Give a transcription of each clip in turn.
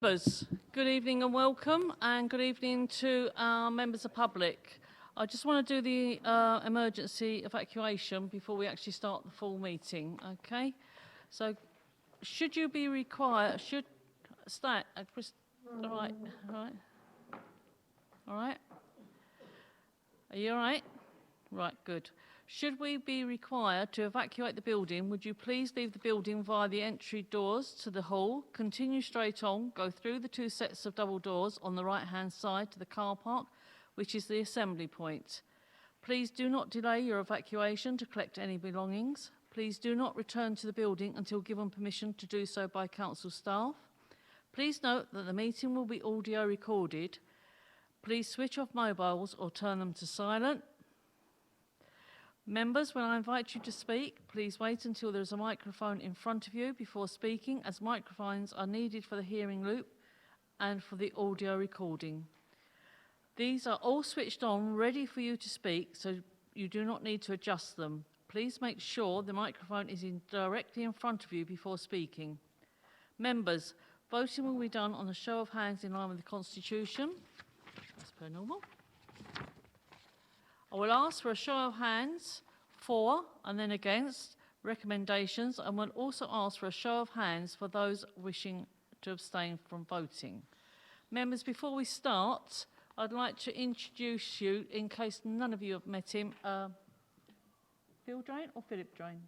Members, good evening and welcome, and good evening to our members of public. I just want to do the emergency evacuation before we actually start the full meeting, okay? So, should you be required, all right, all right. Are you all right? Right, good. Should we be required to evacuate the building, would you please leave the building via the entry doors to the hall, continue straight on, go through the two sets of double doors on the right-hand side to the car park, which is the assembly point. Please do not delay your evacuation to collect any belongings. Please do not return to the building until given permission to do so by council staff. Please note that the meeting will be audio recorded. Please switch off mobiles or turn them to silent. Members, when I invite you to speak, please wait until there is a microphone in front of you before speaking, as microphones are needed for the hearing loop and for the audio recording. These are all switched on, ready for you to speak, so you do not need to adjust them. Please make sure the microphone is directly in front of you before speaking. Members, voting will be done on a show of hands in line with the Constitution, as per normal. I will ask for a show of hands for and then against recommendations, and will also ask for a show of hands for those wishing to abstain from voting. Members, before we start, I'd like to introduce you, in case none of you have met him, Phil Drain or Philip Drain?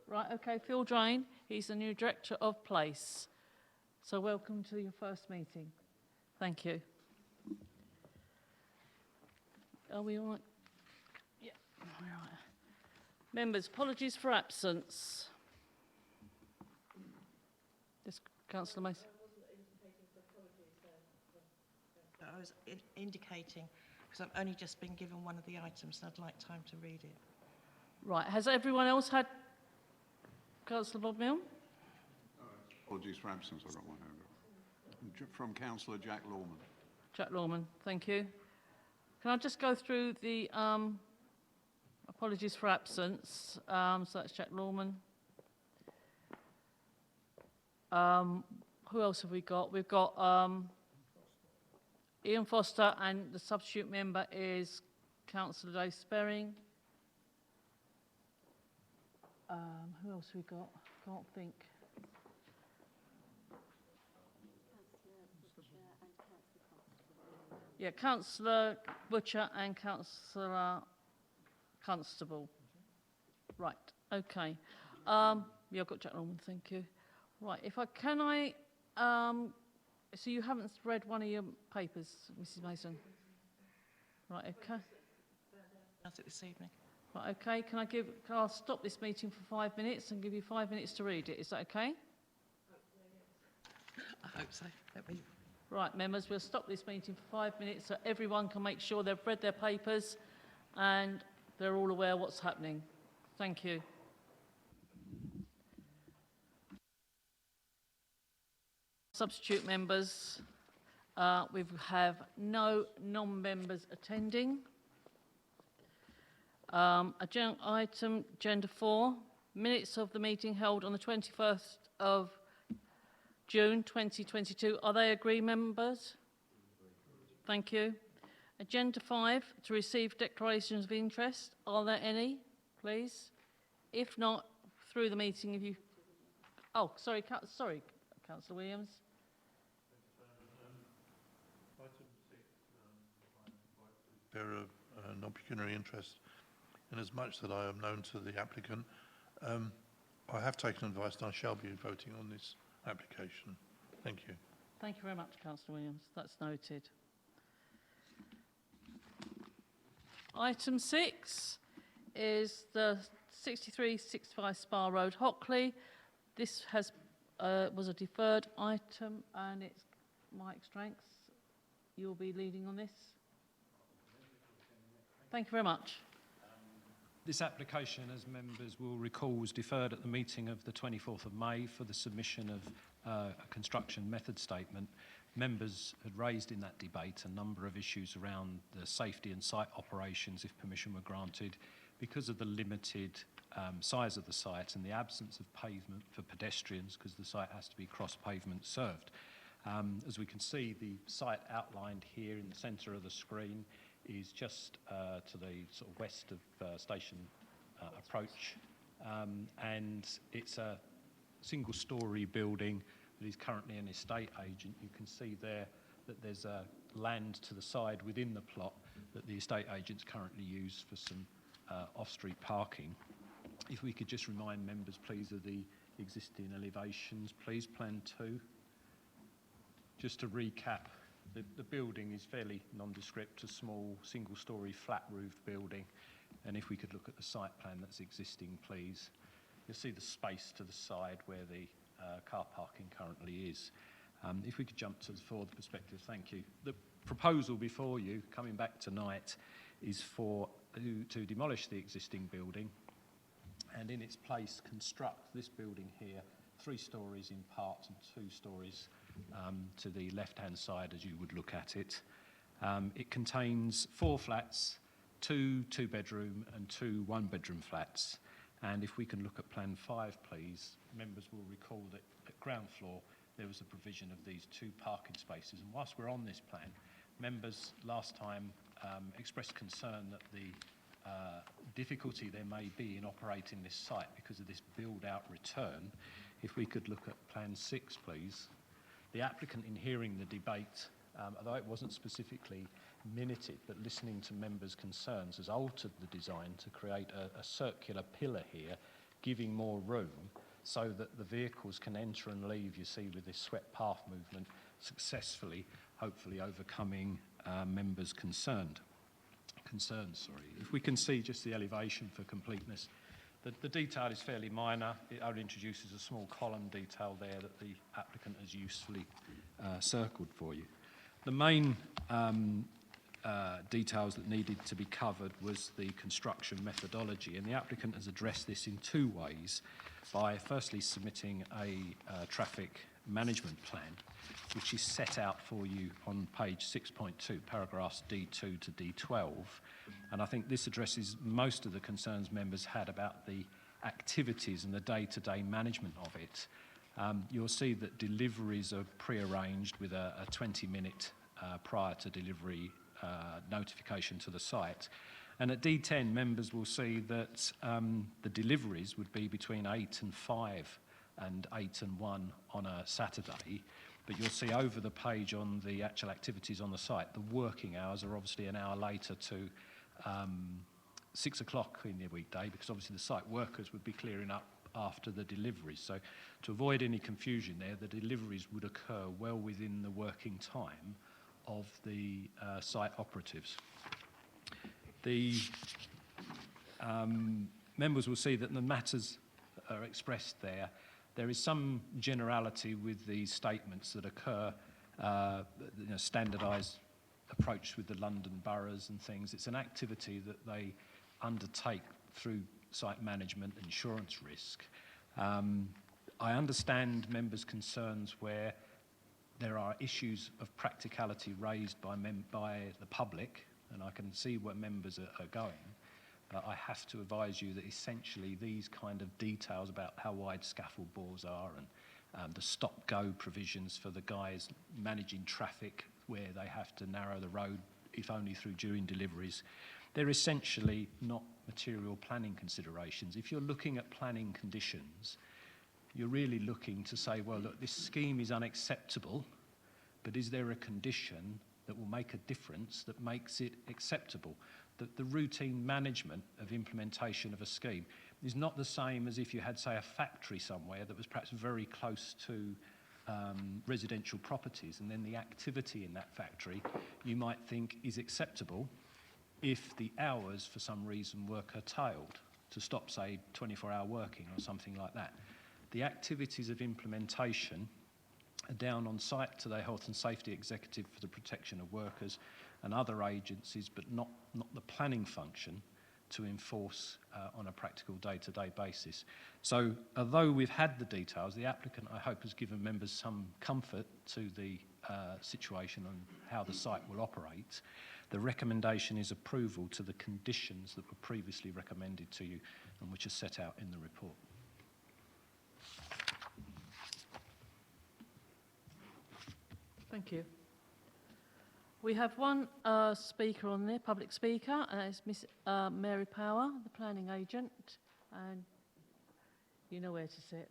Right, okay, Phil Drain. He's the new Director of Place. So welcome to your first meeting. Thank you. Are we all right? Yeah, all right. Members, apologies for absence. Yes, Councillor Mason. I was indicating, because I've only just been given one of the items and I'd like time to read it. Right, has everyone else had Councillor Bob Milne? Apologies for absence, I've got my hand up. From Councillor Jack Lawman. Jack Lawman, thank you. Can I just go through the apologies for absence? So that's Jack Lawman. Who else have we got? We've got Ian Foster, and the substitute member is Councillor Dave Sperring. Who else have we got? Can't think. Yeah, Councillor Butcher and Councillor Constable. Right, okay. Yeah, I've got Jack Norman, thank you. Right, so you haven't read one of your papers, Mrs. Mason? Right, okay. That's it this evening. Right, okay, I'll stop this meeting for 5 minutes and give you 5 minutes to read it, is that okay? I hope so. Right, members, we'll stop this meeting for 5 minutes so everyone can make sure they've read their papers and they're all aware what's happening. Thank you. Substitute members, we have no non-members attending. Item Agenda 4, minutes of the meeting held on the 21st of June 2022. Are they agreed, members? Thank you. Agenda 5, to receive declarations of interest. Are there any, please? If not, through the meeting, if you... Oh, sorry, Councillor Williams. They're an pecuniary interest, in as much that I am known to the applicant. I have taken advice and I shall be voting on this application. Thank you. Thank you very much, Councillor Williams. That's noted. Item 6 is the 6365 Spa Road, Hockley. This was a deferred item, and it's Mike Stranks. You'll be leading on this. Thank you very much. This application, as members will recall, was deferred at the meeting of the 24th of May for the submission of a construction method statement. Members had raised in that debate a number of issues around the safety and site operations if permission were granted, because of the limited size of the site and the absence of pavement for pedestrians, because the site has to be cross-pavement served. As we can see, the site outlined here in the centre of the screen is just to the sort of west of Station Approach, and it's a single-storey building that is currently an estate agent. You can see there that there's a land to the side within the plot that the estate agents currently use for some off-street parking. If we could just remind members, please, of the existing elevations, please, Plan 2. Just to recap, the building is fairly nondescript, a small single-storey flat-roofed building. And if we could look at the site plan that's existing, please. You'll see the space to the side where the car parking currently is. If we could jump to the forward perspective, thank you. The proposal before you, coming back tonight, is to demolish the existing building and in its place construct this building here, 3 stories in part and 2 stories to the left-hand side as you would look at it. It contains 4 flats, 2 two-bedroom and 2 one-bedroom flats. And if we can look at Plan 5, please, members will recall that at ground floor there was a provision of these 2 parking spaces. And whilst we're on this plan, members last time expressed concern that the difficulty there may be in operating this site because of this build-out return. If we could look at Plan 6, please. The applicant, in hearing the debate, although it wasn't specifically minuted, but listening to members' concerns, has altered the design to create a circular pillar here, giving more room so that the vehicles can enter and leave, you see, with this swept path movement successfully, hopefully overcoming members' concerns. If we can see just the elevation for completeness. The detail is fairly minor. It only introduces a small column detail there that the applicant has usefully circled for you. The main details that needed to be covered was the construction methodology, and the applicant has addressed this in 2 ways, by firstly submitting a traffic management plan, which is set out for you on page 6.2, paragraphs D2 to D12. And I think this addresses most of the concerns members had about the activities and the day-to-day management of it. You'll see that deliveries are pre-arranged with a 20-minute prior to delivery notification to the site. And at D10, members will see that the deliveries would be between 8 and 5 and 8 and 1 on a Saturday. But you'll see over the page on the actual activities on the site, the working hours are obviously an hour later to 6 o'clock in the weekday, because obviously the site workers would be clearing up after the deliveries. So to avoid any confusion there, the deliveries would occur well within the working time of the site operatives. The members will see that the matters are expressed there. There is some generality with these statements that occur, standardised approach with the London boroughs and things. It's an activity that they undertake through site management, insurance risk. I understand members' concerns where there are issues of practicality raised by the public, and I can see where members are going. But I have to advise you that essentially these kind of details about how wide scaffold bores are and the stop-go provisions for the guys managing traffic where they have to narrow the road, if only through during deliveries, they're essentially not material planning considerations. If you're looking at planning conditions, you're really looking to say, well, look, this scheme is unacceptable, but is there a condition that will make a difference that makes it acceptable? The routine management of implementation of a scheme is not the same as if you had, say, a factory somewhere that was perhaps very close to residential properties, and then the activity in that factory you might think is acceptable if the hours for some reason were curtailed to stop, say, 24-hour working or something like that. The activities of implementation are down on site to the Health and Safety Executive for the protection of workers and other agencies, but not the planning function to enforce on a practical day-to-day basis. So although we've had the details, the applicant, I hope, has given members some comfort to the situation and how the site will operate, the recommendation is approval to the conditions that were previously recommended to you and which are set out in the report. Thank you. We have one speaker on there, public speaker, and it's Miss Mary Power, the planning agent, and you know where to sit.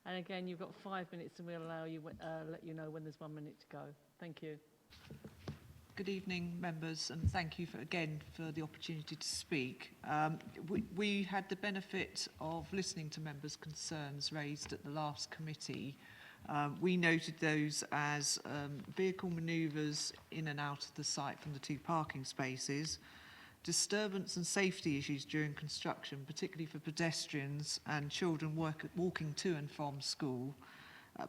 And again, you've got 5 minutes, and we'll allow you let you know when there's 1 minute to go. Thank you. Good evening, members, and thank you again for the opportunity to speak. We had the benefit of listening to members' concerns raised at the last committee. We noted those as vehicle manoeuvres in and out of the site from the 2 parking spaces, disturbance and safety issues during construction, particularly for pedestrians and children walking to and from school,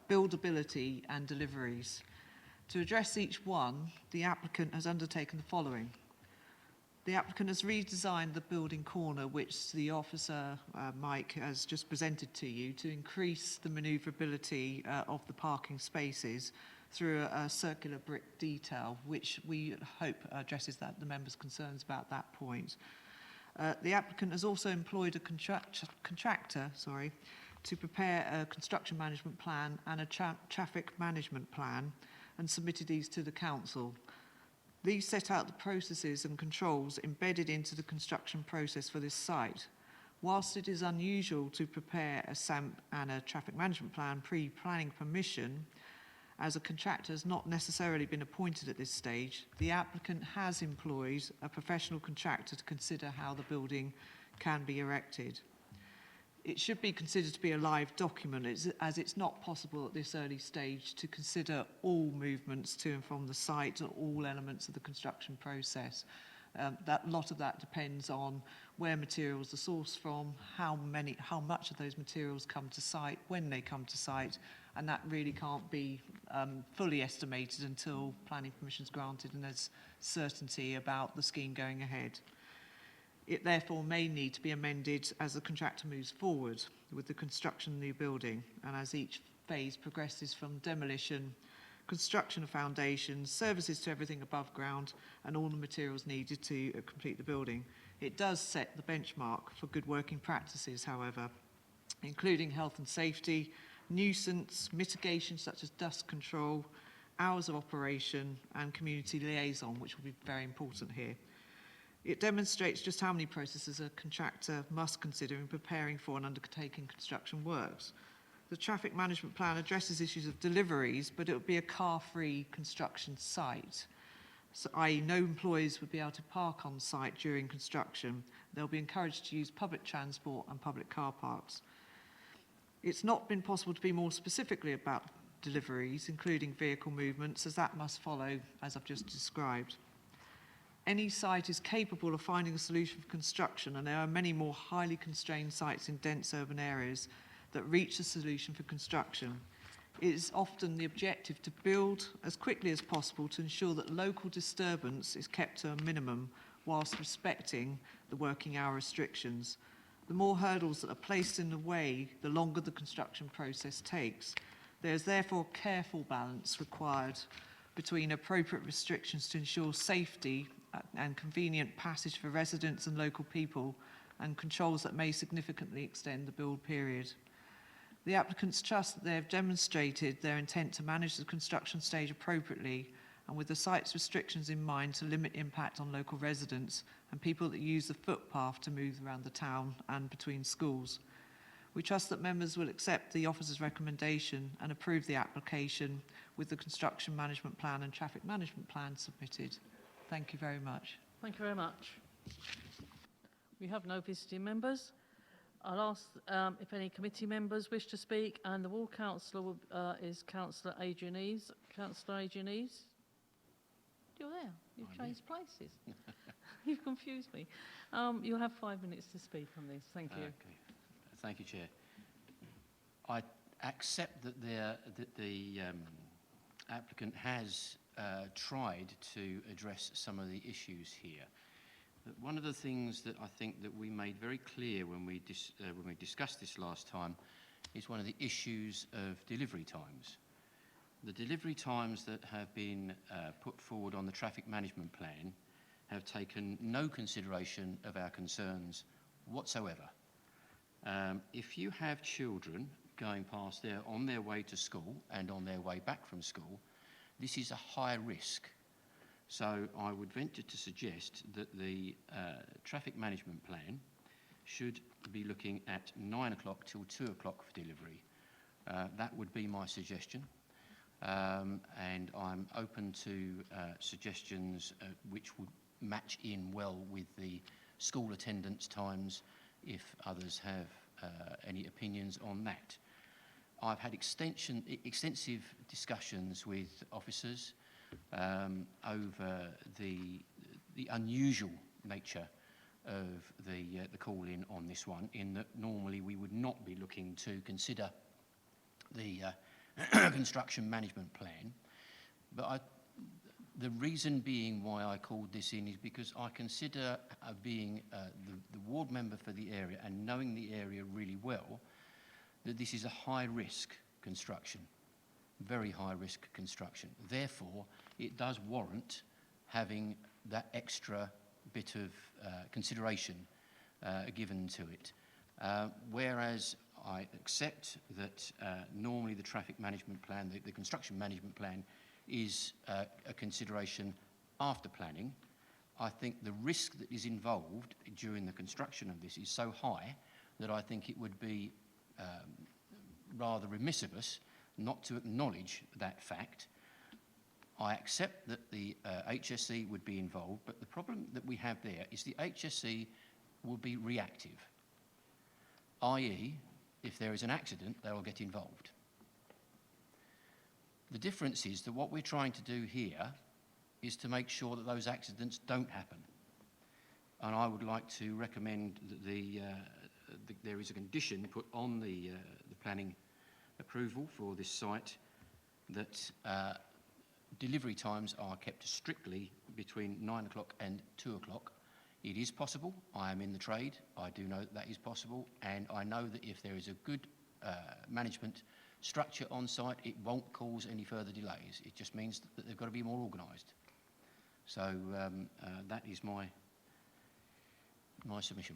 buildability and deliveries. To address each one, the applicant has undertaken the following. The applicant has redesigned the building corner, which the officer, Mike, has just presented to you, to increase the manoeuvrability of the parking spaces through a circular brick detail, which we hope addresses the members' concerns about that point. The applicant has also employed a contractor to prepare a construction management plan and a traffic management plan and submitted these to the council. These set out the processes and controls embedded into the construction process for this site. Whilst it is unusual to prepare a SAMP and a traffic management plan pre-planning permission, as a contractor has not necessarily been appointed at this stage, the applicant has employed a professional contractor to consider how the building can be erected. It should be considered to be a live document, as it's not possible at this early stage to consider all movements to and from the site or all elements of the construction process. That lot of that depends on where materials are sourced from, how much of those materials come to site, when they come to site, and that really can't be fully estimated until planning permission is granted and there's certainty about the scheme going ahead. It therefore may need to be amended as the contractor moves forward with the construction of the new building and as each phase progresses from demolition, construction of foundations, services to everything above ground and all the materials needed to complete the building. It does set the benchmark for good working practices, however, including health and safety, nuisance, mitigation such as dust control, hours of operation and community liaison, which will be very important here. It demonstrates just how many processes a contractor must consider in preparing for and undertaking construction works. The traffic management plan addresses issues of deliveries, but it would be a car-free construction site, so i.e. no employees would be able to park on site during construction. They'll be encouraged to use public transport and public car parks. It's not been possible to be more specifically about deliveries, including vehicle movements, as that must follow as I've just described. Any site is capable of finding a solution for construction, and there are many more highly constrained sites in dense urban areas that reach a solution for construction. It is often the objective to build as quickly as possible to ensure that local disturbance is kept to a minimum whilst respecting the working hour restrictions. The more hurdles that are placed in the way, the longer the construction process takes. There is therefore a careful balance required between appropriate restrictions to ensure safety and convenient passage for residents and local people, and controls that may significantly extend the build period. The applicants trust that they have demonstrated their intent to manage the construction stage appropriately and with the site's restrictions in mind to limit impact on local residents and people that use the footpath to move around the town and between schools. We trust that members will accept the officer's recommendation and approve the application with the construction management plan and traffic management plan submitted. Thank you very much. Thank you very much. We have no visiting members. I'll ask if any committee members wish to speak, and the ward councillor is Councillor Adrian Eves. Councillor Adrian Eves? You're there. You've changed places. You've confused me. You'll have 5 minutes to speak on this. Thank you. Okay. Thank you, Chair. I accept that the applicant has tried to address some of the issues here. But one of the things that I think that we made very clear when we discussed this last time is one of the issues of delivery times. The delivery times that have been put forward on the traffic management plan have taken no consideration of our concerns whatsoever. If you have children going past there on their way to school and on their way back from school, this is a high risk. So I would venture to suggest that the traffic management plan should be looking at 9 o'clock till 2 o'clock for delivery. That would be my suggestion. And I'm open to suggestions which would match in well with the school attendance times if others have any opinions on that. I've had extensive discussions with officers over the unusual nature of the call-in on this one, in that normally we would not be looking to consider the construction management plan. But the reason being why I called this in is because I consider being the ward member for the area and knowing the area really well, that this is a high-risk construction, very high-risk construction. Therefore, it does warrant having that extra bit of consideration given to it. Whereas I accept that normally the traffic management plan, the construction management plan, is a consideration after planning. I think the risk that is involved during the construction of this is so high that I think it would be rather remiss of us not to acknowledge that fact. I accept that the HSE would be involved, but the problem that we have there is the HSE will be reactive, i.e., if there is an accident, they will get involved. The difference is that what we're trying to do here is to make sure that those accidents don't happen. And I would like to recommend that there is a condition put on the planning approval for this site that delivery times are kept strictly between 9 o'clock and 2 o'clock. It is possible. I am in the trade. I do know that is possible. And I know that if there is a good management structure on site, it won't cause any further delays. It just means that they've got to be more organised. So that is my submission.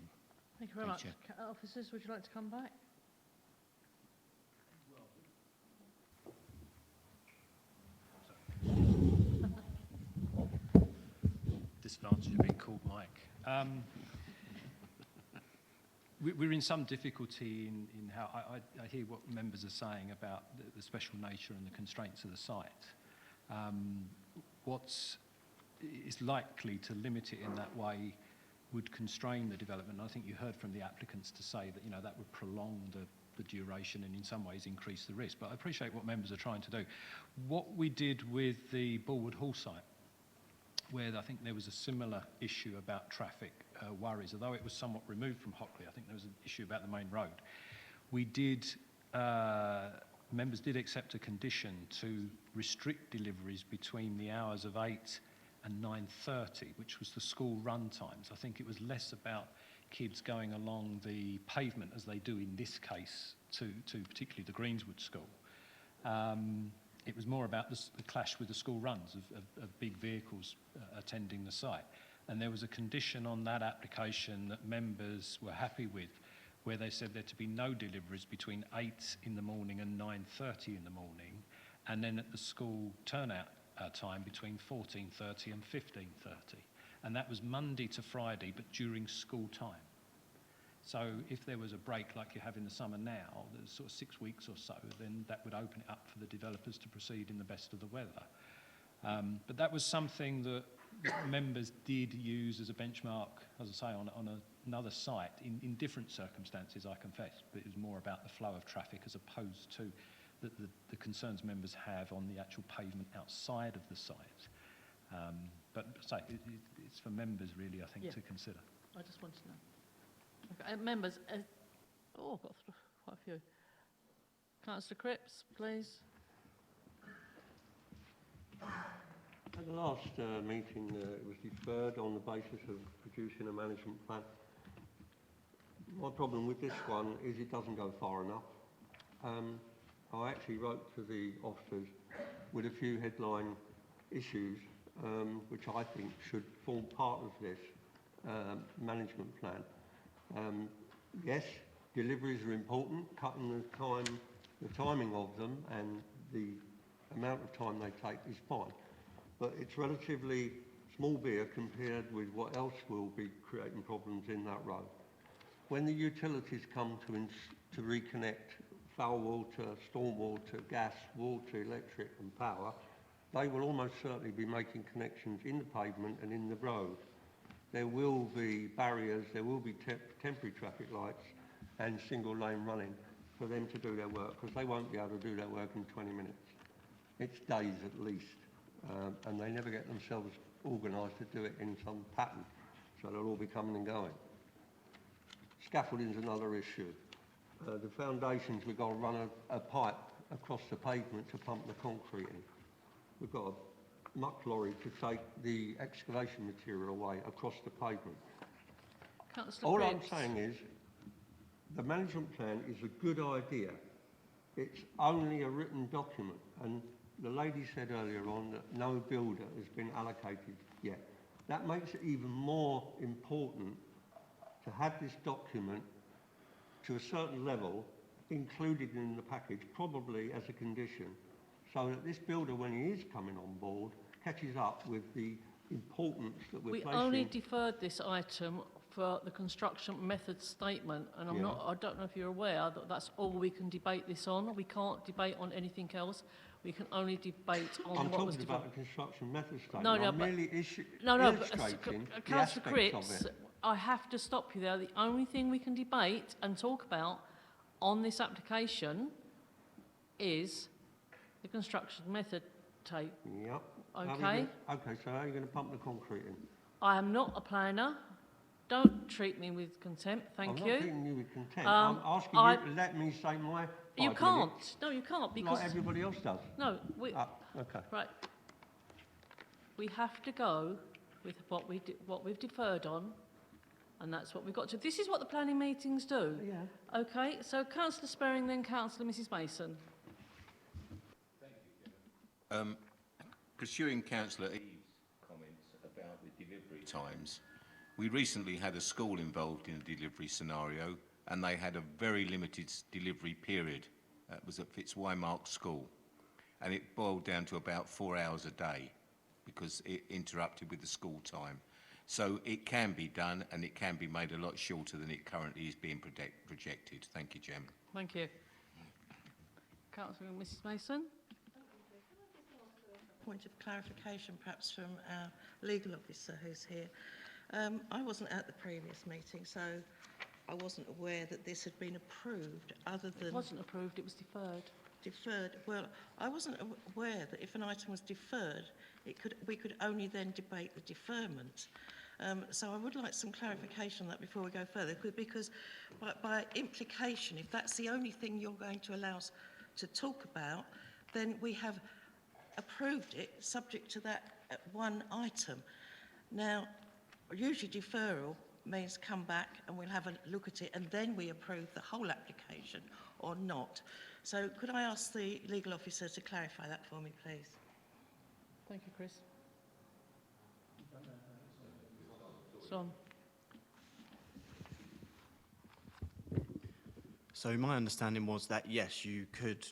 Thank you very much. Chair. Officers, would you like to come back? Disadvantage of being called Mike. We're in some difficulty in how I hear what members are saying about the special nature and the constraints of the site. What is likely to limit it in that way would constrain the development. I think you heard from the applicants to say that that would prolong the duration and in some ways increase the risk. But I appreciate what members are trying to do. What we did with the Bulwood Hall site, where I think there was a similar issue about traffic worries, although it was somewhat removed from Hockley. I think there was an issue about the main road. We did, members did accept a condition to restrict deliveries between the hours of 8 and 9:30, which was the school run times. I think it was less about kids going along the pavement, as they do in this case, to particularly the Greenswood School. It was more about the clash with the school runs of big vehicles attending the site. And there was a condition on that application that members were happy with, where they said there to be no deliveries between 8 in the morning and 9:30 in the morning, and then at the school turnout time between 14:30 and 15:30. And that was Monday to Friday, but during school time. So if there was a break like you have in the summer now, there's sort of 6 weeks or so, then that would open it up for the developers to proceed in the best of the weather. But that was something that members did use as a benchmark, as I say, on another site in different circumstances, I confess. But it was more about the flow of traffic as opposed to the concerns members have on the actual pavement outside of the site. But say, it's for members really, I think, to consider. I just want to know. Okay, members, I've got quite a few. Councillor Cripps, please. At the last meeting, it was deferred on the basis of producing a management plan. My problem with this one is it doesn't go far enough. I actually wrote to the officers with a few headline issues, which I think should form part of this management plan. Yes, deliveries are important, cutting the timing of them and the amount of time they take is fine. But it's relatively small beer compared with what else will be creating problems in that road. When the utilities come to reconnect foul water, storm water, gas, water, electric and power, they will almost certainly be making connections in the pavement and in the road. There will be barriers, there will be temporary traffic lights and single lane running for them to do their work, because they won't be able to do their work in 20 minutes. It's days at least, and they never get themselves organised to do it in some pattern, so they'll all be coming and going. Scaffolding is another issue. The foundations, we've got to run a pipe across the pavement to pump the concrete in. We've got a muck lorry to take the excavation material away across the pavement. Councillor All I'm Cripps. saying is, the management plan is a good idea. It's only a written document, and the lady said earlier on that no builder has been allocated yet. That makes it even more important to have this document to a certain level included in the package, probably as a condition, so that this builder, when he is coming on board, catches up with the importance that we're We placing. only deferred this item for the construction method statement, and I don't know if you're aware that that's all we can debate this on. We can't debate on anything else. We can only debate on I'm what was talking deferred. about the construction method statement. No, I'm but- merely but illustrating the Councillor aspects Cripps, of it. I have to stop you there. The only thing we can debate and talk about on this application is the construction method tape. Yep. Okay. Okay, so how are you going to pump the concrete in? I am not a planner. Don't treat me with contempt, thank I'm you. not treating you with contempt. Um, I'm asking I- you to let me say my 5 You can't. minutes No, you can't because like everybody else does. no. We, Okay. right. We have to go with what we've deferred on, and that's what we've got to. This is what the planning meetings do. Yeah. Okay. So Councillor Sperring, then Councillor Mrs Mason. Pursuing Councillor Eaves' comments about the delivery times, we recently had a school involved in a delivery scenario, and they had a very limited delivery period. It was at Fitzwymark School, and it boiled down to about 4 hours a day because it interrupted with the school time. So it can be done, and it can be made a lot shorter than it currently is being projected. Thank you, Chairman. Thank you. Councillor Mrs Mason. Point of clarification perhaps from our legal officer who's here. I wasn't at the previous meeting, so I wasn't aware that this had been approved other than... It wasn't approved, it was deferred. Deferred. Well, I wasn't aware that if an item was deferred, we could only then debate the deferment. So I would like some clarification on that before we go further, because by implication, if that's the only thing you're going to allow us to talk about, then we have approved it subject to that one item. Now, usually deferral means come back and we'll have a look at it and then we approve the whole application or not. So could I ask the legal officer to clarify that for me, please? Thank you, Chris. Son. So my understanding was that, yes, you could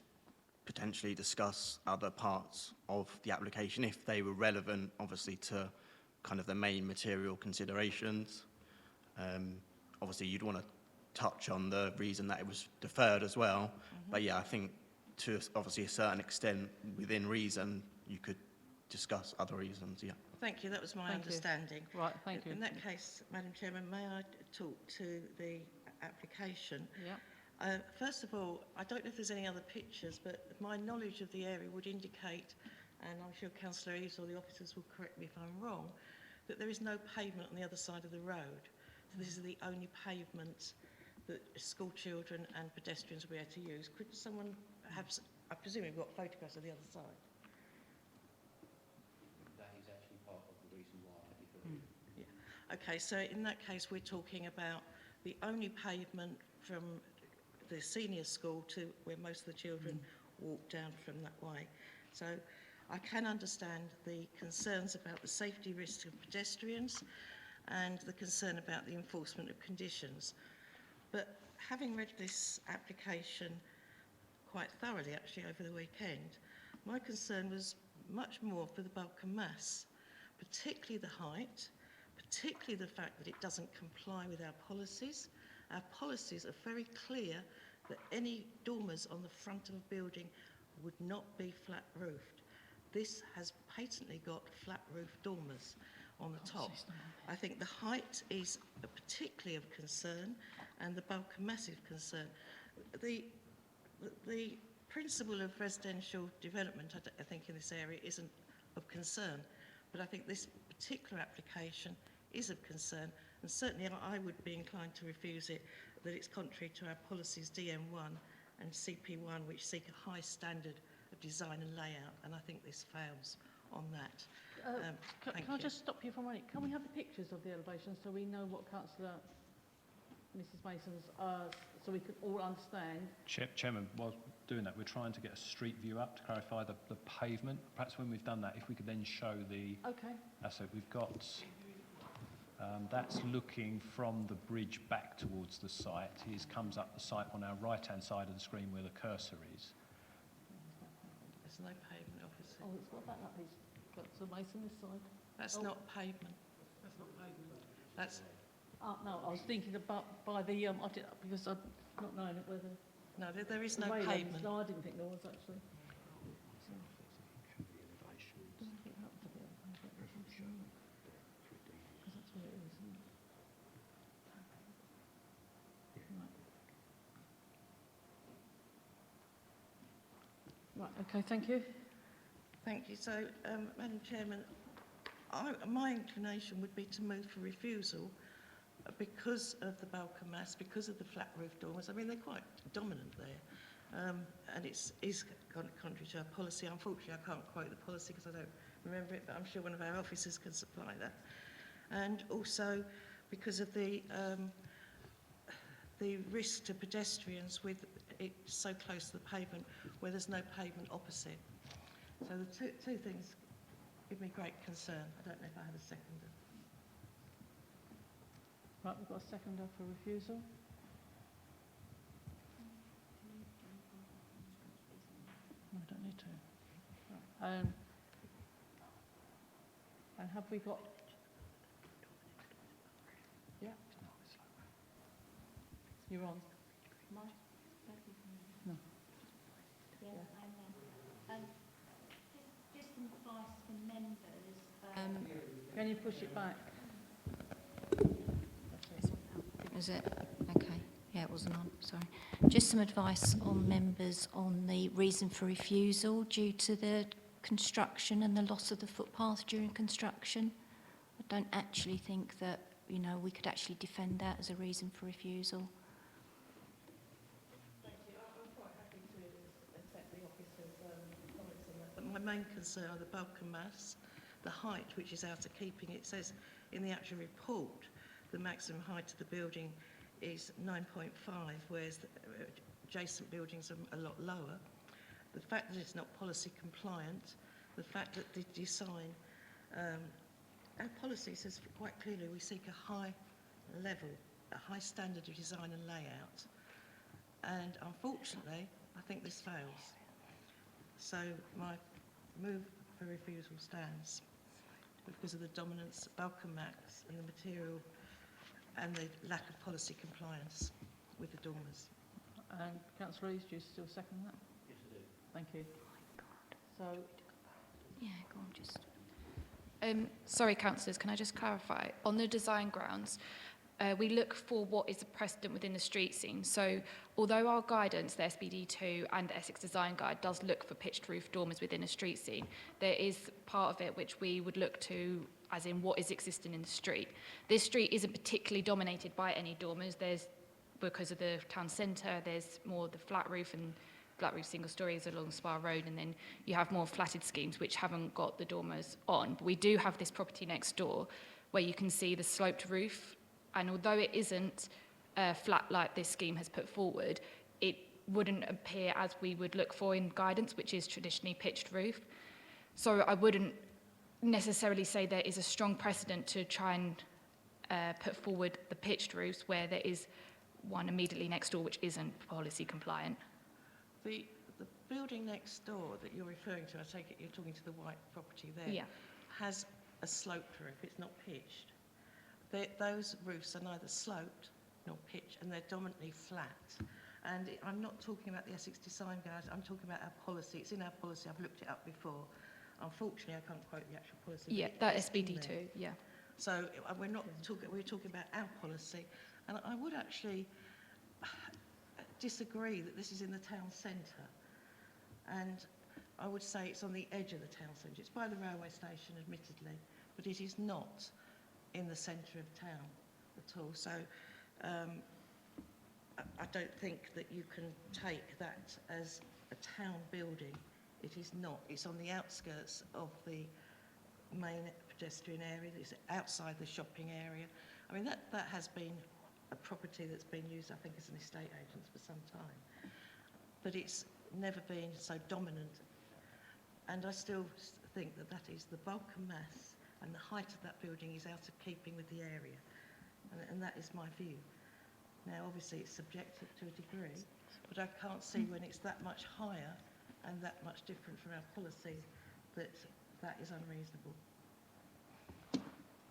potentially discuss other parts of the application if they were relevant, obviously, to kind of the main material considerations. Obviously, you'd want to touch on the reason that it was deferred as well. But yeah, I think to obviously a certain extent, within reason, you could discuss other reasons, yeah. Thank you, that was my Thank you. understanding. Right, thank you. In that case, Madam Chairman, may I talk to the application? Yeah. First of all, I don't know if there's any other pictures, but my knowledge of the area would indicate, and I'm sure Councillor Eaves or the officers will correct me if I'm wrong, that there is no pavement on the other side of the road. So this is the only pavement that school children and pedestrians will be able to use. Could someone have, I presume you've got photographs of the other side? That is actually part of the reason why I deferred. Yeah. Okay, so in that case, we're talking about the only pavement from the senior school to where most of the children walk down from that way. So I can understand the concerns about the safety risks of pedestrians and the concern about the enforcement of conditions. But having read this application quite thoroughly actually over the weekend, my concern was much more for the bulk and mass, particularly the height, particularly the fact that it doesn't comply with our policies. Our policies are very clear that any dormers on the front of a building would not be flat roofed. This has patently got flat roof dormers on the top. I think the height is particularly of concern and the bulk and massive concern. The principle of residential development, I think, in this area isn't of concern, but I think this particular application is of concern, and certainly I would be inclined to refuse it, that it's contrary to our policies DM1 and CP1, which seek a high standard of design and layout, and I think this fails on that. Can I just stop you for a minute? Can we have the pictures of the elevations so we know what Councillor Mrs Mason's, so we can all understand? Chairman, while doing that, we're trying to get a street view up to clarify the pavement. Perhaps when we've done that, if we could then show the... Okay. So we've got... that's looking from the bridge back towards the site. It comes up the site on our right-hand side of the screen where the cursor is. There's no pavement, obviously. Oh, it's got that up, it's got the Mason this side. That's not pavement. That's not pavement. That's... no, I was thinking about by the, because I've not known it whether... No, there is the no railings- pavement. No, I didn't think there was actually. Right, okay, thank you. Thank you. So, Madam Chairman, my inclination would be to move for refusal because of the bulk and mass, because of the flat roof dormers. I mean, they're quite dominant there, and is contrary to our policy. Unfortunately, I can't quote the policy because I don't remember it, but I'm sure one of our officers can supply that. And also because of the risk to pedestrians with it so close to the pavement where there's no pavement opposite. So the two things give me great concern. I don't know if I have a seconder. Right, we've got a seconder for refusal. No, I don't need to. Right. And have we got... Yeah. You're on. No. Yeah, I'm there. Just some advice for members. Can you push it back? Is it? Okay. Yeah, it wasn't on. Sorry. Just some advice on members on the reason for refusal due to the construction and the loss of the footpath during construction. I don't actually think that, you know, we could actually defend that as a reason for refusal. My main concern are the bulk and mass, the height, which is out of keeping. It says in the actual report the maximum height of the building is 9.5, whereas the adjacent buildings are a lot lower. The fact that it's not policy compliant, the fact that the design, our policy says quite clearly we seek a high level, a high standard of design and layout. And unfortunately, I think this fails. So my move for refusal stands because of the dominance, bulk and max, and the material, and the lack of policy compliance with the dormers. And Councillor Rees, do you still second that? Yes, I do. Thank you. So, Yeah, go on, just. Sorry, councillors, can I just clarify? On the design grounds, we look for what is the precedent within the street scene. So although our guidance, the SBD2 and the Essex Design Guide, does look for pitched roof dormers within a street scene, there is part of it which we would look to as in what is existing in the street. This street isn't particularly dominated by any dormers. There's, because of the town centre, there's more the flat roof and flat roof single stories along Spa Road, and then you have more flatted schemes which haven't got the dormers on. But we do have this property next door where you can see the sloped roof, and although it isn't flat like this scheme has put forward, it wouldn't appear as we would look for in guidance, which is traditionally pitched roof. So I wouldn't necessarily say there is a strong precedent to try and put forward the pitched roofs where there is one immediately next door which isn't policy compliant. The building next door that you're referring to, I take it you're talking to the white property there, Yeah. has a sloped roof, it's not pitched. Those roofs are neither sloped nor pitched, and they're dominantly flat. And I'm not talking about the Essex Design Guide, I'm talking about our policy. It's in our policy, I've looked it up before. Unfortunately, I can't quote the actual policy. Yeah, but that it's in SBD there. too, yeah. So we're talking about our policy. And I would actually disagree that this is in the town centre. And I would say it's on the edge of the town centre. It's by the railway station, admittedly, but it is not in the centre of town at all. So I don't think that you can take that as a town building. It is not. It's on the outskirts of the main pedestrian area. It's outside the shopping area. I mean, that has been a property that's been used, I think, as an estate agent for some time. But it's never been so dominant. And I still think that that is the bulk and mass, and the height of that building is out of keeping with the area. And that is my view. Now, obviously, it's subjective to a degree, but I can't see when it's that much higher and that much different from our policy that is unreasonable.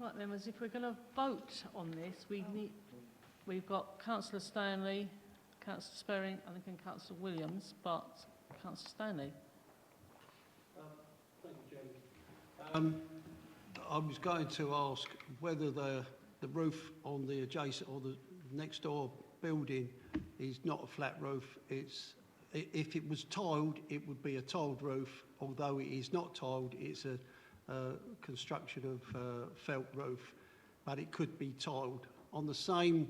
Right, members, if we're going to vote on this, we've got Councillor Stanley, Councillor Sperring, I think, and Councillor Williams, but Councillor Stanley. Thank you, Chairman. I was going to ask whether the roof on the adjacent or the next door building is not a flat roof. If it was tiled, it would be a tiled roof. Although it is not tiled, it's a construction of felt roof, but it could be tiled. On the same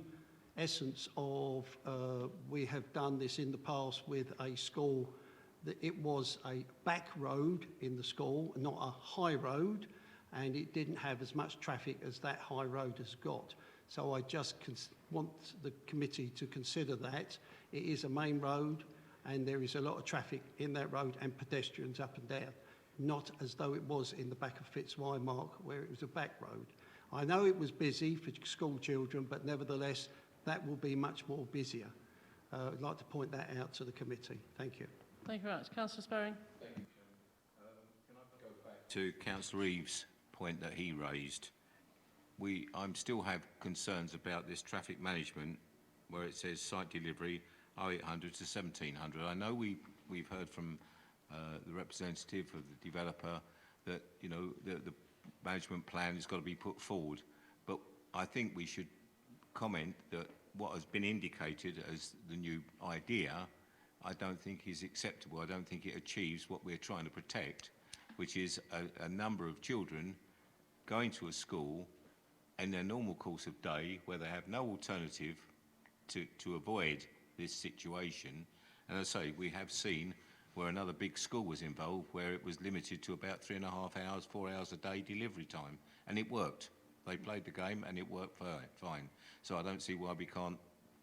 essence of we have done this in the past with a school, that it was a back road in the school, not a high road, and it didn't have as much traffic as that high road has got. So I just want the committee to consider that. It is a main road, and there is a lot of traffic in that road and pedestrians up and down, not as though it was in the back of Fitzwymark where it was a back road. I know it was busy for school children, but nevertheless, that will be much more busier. I'd like to point that out to the committee. Thank you. Thank you very much. Councillor Sperring. Thank you, Chairman. Can I go back to Councillor Eves' point that he raised? I still have concerns about this traffic management where it says site delivery 0800 to 1700. I know we've heard from the representative of the developer that, you know, the management plan has got to be put forward, but I think we should comment that what has been indicated as the new idea, I don't think is acceptable. I don't think it achieves what we're trying to protect, which is a number of children going to a school in their normal course of day where they have no alternative to avoid this situation. And as I say, we have seen where another big school was involved where it was limited to about 3.5 hours, 4 hours a day delivery time, and it worked. They played the game and it worked fine. So I don't see why we can't,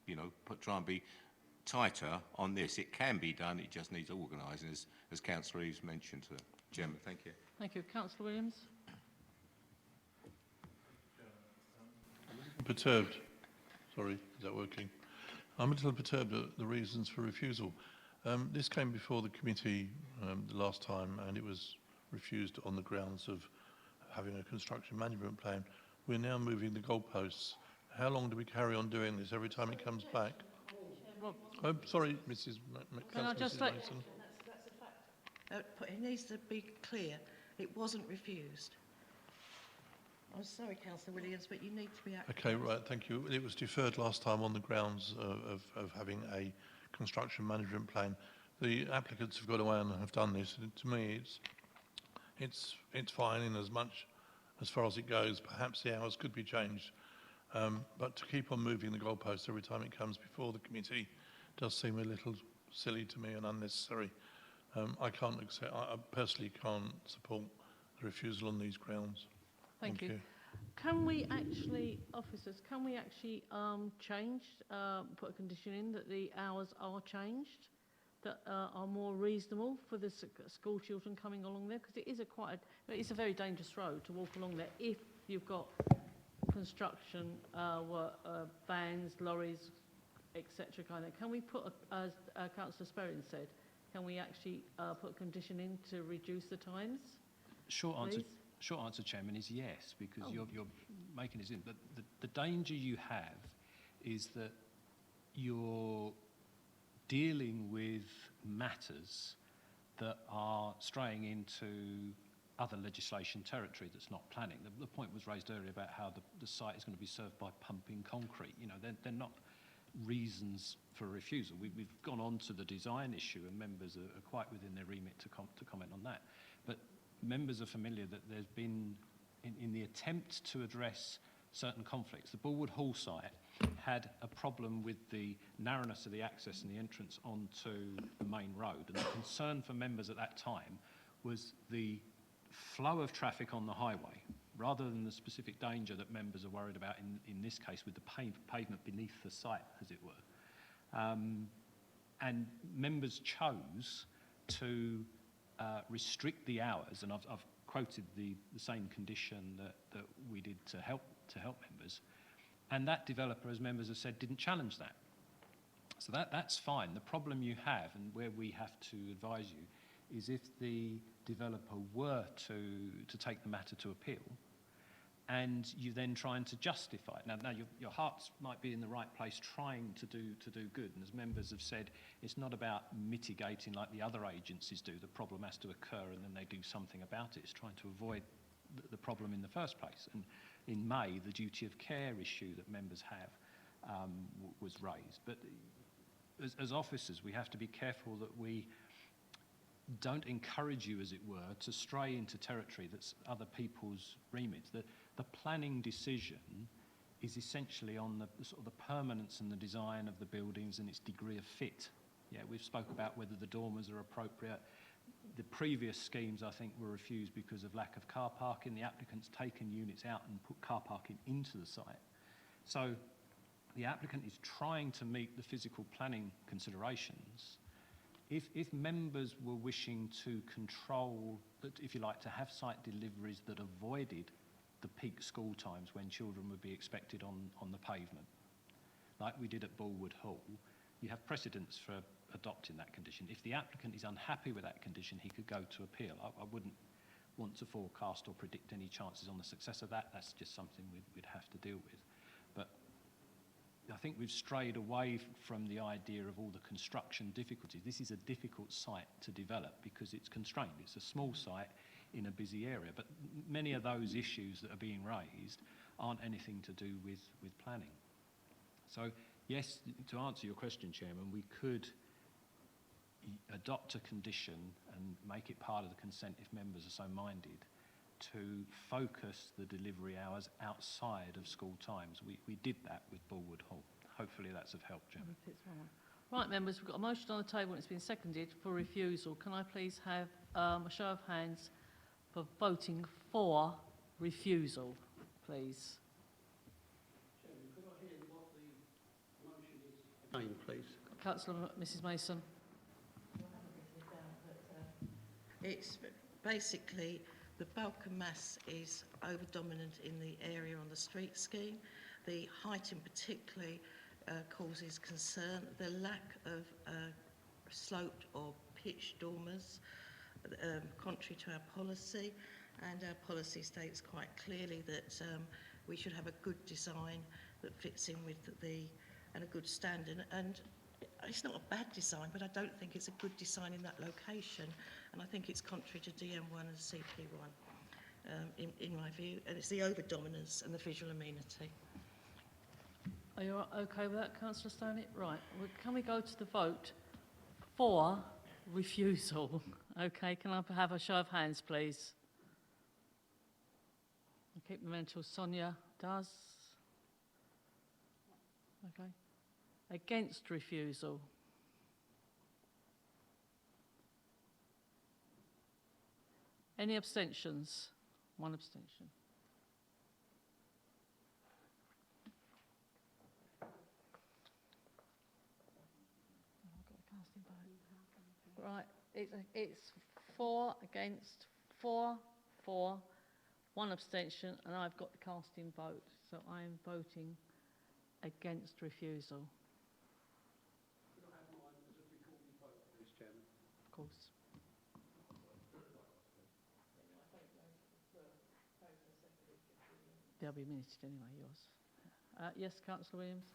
you know, try and be tighter on this. It can be done, it just needs organising, as Councillor Eves mentioned. Chairman, thank you. Thank you. Councillor Williams. Perturbed. Sorry, is that working? I'm a little perturbed at the reasons for refusal. This came before the committee the last time and it was refused on the grounds of having a construction management plan. We're now moving the goalposts. How long do we carry on doing this every time it comes back? Oh, sorry, Mrs. Can I just say, Mason. That's a fact. It needs to be clear, it wasn't refused. I'm sorry, Councillor Williams, but you need to be accurate. Okay, right, thank you. It was deferred last time on the grounds of having a construction management plan. The applicants have got away and have done this. And to me, it's fine in as far as it goes. Perhaps the hours could be changed. But to keep on moving the goalposts every time it comes before the committee does seem a little silly to me and unnecessary. I personally can't support the refusal on these grounds. Thank you. Can we actually, officers, change, put a condition in that the hours are changed? that are more reasonable for the school children coming along there? Because it is it's a very dangerous road to walk along there if you've got construction, vans, lorries, etc. kind of. Can we put, as Councillor Sperrin said, can we actually put a condition in to reduce the times? Short answer, Chairman, is yes, because you're making this in. But the danger you have is that you're dealing with matters that are straying into other legislation territory that's not planning. The point was raised earlier about how the site is going to be served by pumping concrete. You know, they're not reasons for refusal. We've gone on to the design issue, and members are quite within their remit to comment on that. But members are familiar that there's been, in the attempt to address certain conflicts, the Bullwood Hall site had a problem with the narrowness of the access and the entrance onto the main road. And the concern for members at that time was the flow of traffic on the highway, rather than the specific danger that members are worried about in this case with the pavement beneath the site, as it were. And members chose to restrict the hours, and I've quoted the same condition that we did to help members, and that developer, as members have said, didn't challenge that. So that's fine. The problem you have, and where we have to advise you, is if the developer were to take the matter to appeal, and you then trying to justify it. Now your hearts might be in the right place trying to do good, and as members have said, it's not about mitigating like the other agencies do. The problem has to occur and then they do something about it. It's trying to avoid the problem in the first place. And in May, the duty of care issue that members have was raised. But as officers, we have to be careful that we don't encourage you, as it were, to stray into territory that's other people's remits. The planning decision is essentially on the sort of the permanence and the design of the buildings and its degree of fit. Yeah, we've spoke about whether the dormers are appropriate. The previous schemes, I think, were refused because of lack of car parking. The applicant's taken units out and put car parking into the site. So the applicant is trying to meet the physical planning considerations. If members were wishing to control, if you like, to have site deliveries that avoided the peak school times when children would be expected on the pavement, like we did at Bullwood Hall, you have precedents for adopting that condition. If the applicant is unhappy with that condition, he could go to appeal. I wouldn't want to forecast or predict any chances on the success of that. That's just something we'd have to deal with. But I think we've strayed away from the idea of all the construction difficulties. This is a difficult site to develop because it's constrained. It's a small site in a busy area, but many of those issues that are being raised aren't anything to do with planning. So yes, to answer your question, Chairman, we could adopt a condition and make it part of the consent if members are so minded to focus the delivery hours outside of school times. We did that with Bullwood Hall. Hopefully that's of help, Chairman. Right, members, we've got a motion on the table and it's been seconded for refusal. Can I please have a show of hands for voting for refusal, please? Chairman, could I hear what the motion is again, please? Councillor Mrs Mason. It's basically the bulk and mass is over-dominant in the area on the street scheme. The height in particular causes concern. The lack of sloped or pitched dormers, contrary to our policy, and our policy states quite clearly that we should have a good design that fits in with and a good standard. And it's not a bad design, but I don't think it's a good design in that location, and I think it's contrary to DM1 and CP1 in my view, and it's the over-dominance and the visual amenity. Are you okay with that, Councillor Stanley? Right, well, can we go to the vote for refusal? Okay, can I have a show of hands, please? I'll keep them until Sonia does. Okay. Against refusal? Any abstentions? One abstention. Right, it's 4 against 4, 4, 1 abstention, and I've got the casting vote, so I am voting against refusal. Of course. They'll be minuted anyway, yours. Yes, Councillor Williams?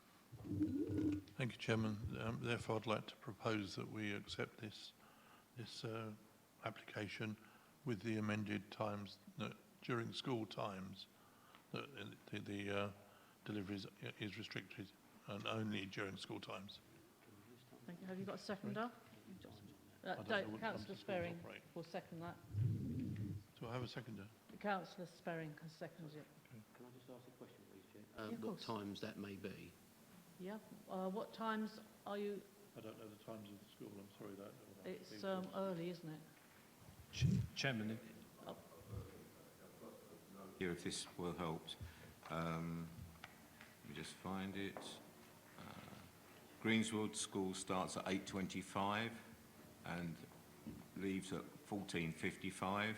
Thank you, Chairman. Therefore, I'd like to propose that we accept this application with the amended times that during school times that the delivery is restricted and only during school times. Thank you. Have you got a seconder? I don't know what Councillor schools Sperring operate. will second that. Do I have a seconder? Councillor Sperring has seconded it. Can I just ask a question, please, Chair? Yeah, of what course. times that may be? Yeah. What times are you? I don't know the times of the school, I'm sorry that. It's early, isn't it? Chairman, Here, if this will help. Let me just find it. Greenswood School starts at 8:25 and leaves at 14:55.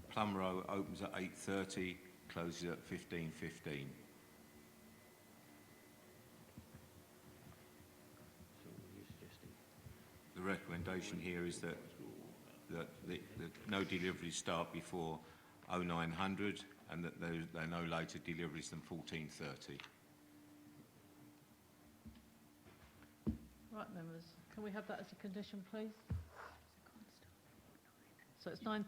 Plum Row opens at 8:30, closes at 15:15. So what are you suggesting? The recommendation here is that the no deliveries start before 0900 and that there are no later deliveries than 14:30. Right, members. Can we have that as a condition, please? So it's 9.